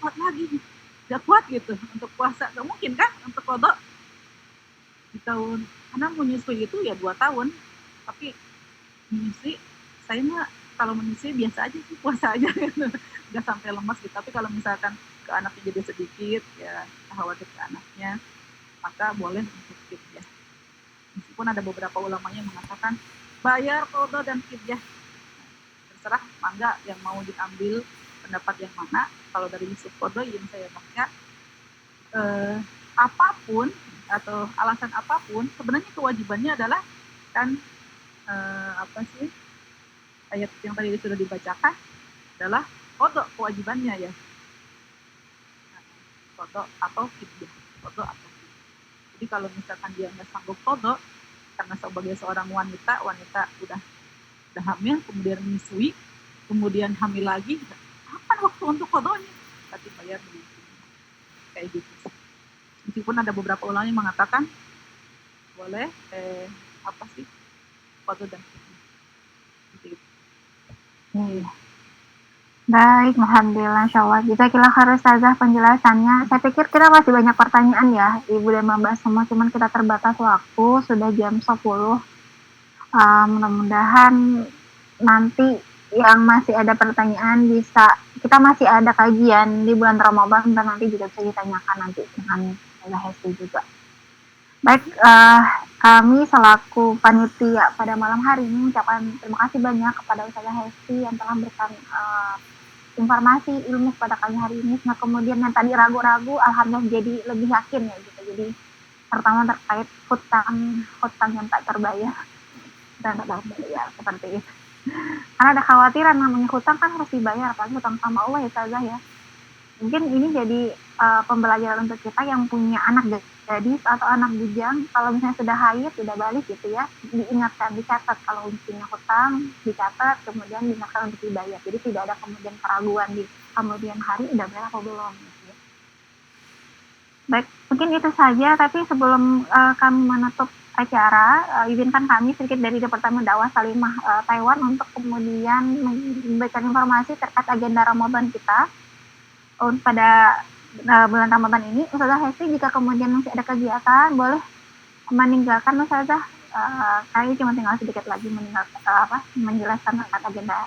kuat gitu untuk puasa, nggak mungkin kan untuk qadha di tahun, karena menyusui itu ya 2 tahun, tapi menyusui saya mah kalau menyusui biasa aja sih, puasa aja gitu. Nggak sampai lemas gitu, tapi kalau misalkan ke anaknya jadi sedikit ya khawatir ke anaknya, maka boleh untuk fidyah. Meskipun ada beberapa ulama yang mengatakan bayar qadha dan fidyah, terserah mangga yang mau diambil pendapat yang mana. Kalau dari Yusuf Qaradawi yang saya baca, apapun atau alasan apapun, sebenarnya kewajibannya adalah kan apa sih ayat yang tadi sudah dibacakan adalah qadha, kewajibannya ya, qadha atau fidyah, qadha atau fidyah. Jadi kalau misalkan dia nggak sanggup qadha karena sebagai seorang wanita udah hamil, kemudian menyusui, kemudian hamil lagi, kapan waktu untuk qadhanya? Berarti bayar dulu kayak gitu. Meskipun ada beberapa ulama yang mengatakan boleh apa sih qadha dan fidyah. Gitu. Baik, alhamdulillah, insyaallah. Jazakallah khairan Ustazah penjelasannya. Saya pikir kita masih banyak pertanyaan ya, Ibu dan Mbak semua, cuman kita terbatas waktu, sudah jam 10. Mudah-mudahan nanti yang masih ada pertanyaan kita masih ada kajian di bulan Ramadan, dan nanti juga bisa ditanyakan nanti dengan Ustazah Hesti juga. Baik, kami selaku panitia pada malam hari ini mengucapkan terima kasih banyak kepada Ustazah Hesti yang telah memberikan informasi ilmu pada kami hari ini. Nah, kemudian yang tadi ragu-ragu, alhamdulillah jadi lebih yakin ya gitu. Jadi pertama terkait hutang yang tak terbayar dan tak terbayar seperti itu. Karena ada khawatiran namanya hutang kan harus dibayar, apalagi hutang sama Allah ya Ustazah ya. Mungkin ini jadi pembelajaran untuk kita yang punya anak gadis atau anak bujang, kalau misalnya sudah haid, sudah balik gitu ya, diingatkan, dicatat kalau punya hutang, dicatat, kemudian diingatkan untuk dibayar. Jadi tidak ada kemudian keraguan di kemudian hari udah bayar atau belum gitu ya. Baik, mungkin itu saja, tapi sebelum kami menutup acara, izinkan kami sedikit dari Departemen Dakwah Salimah Taiwan untuk kemudian memberikan informasi terkait agenda Ramadan kita pada bulan Ramadan ini. Ustazah Hesti, jika kemudian masih ada kegiatan boleh meninggalkan Ustazah. Kami cuma tinggal sedikit lagi menjelaskan tentang agenda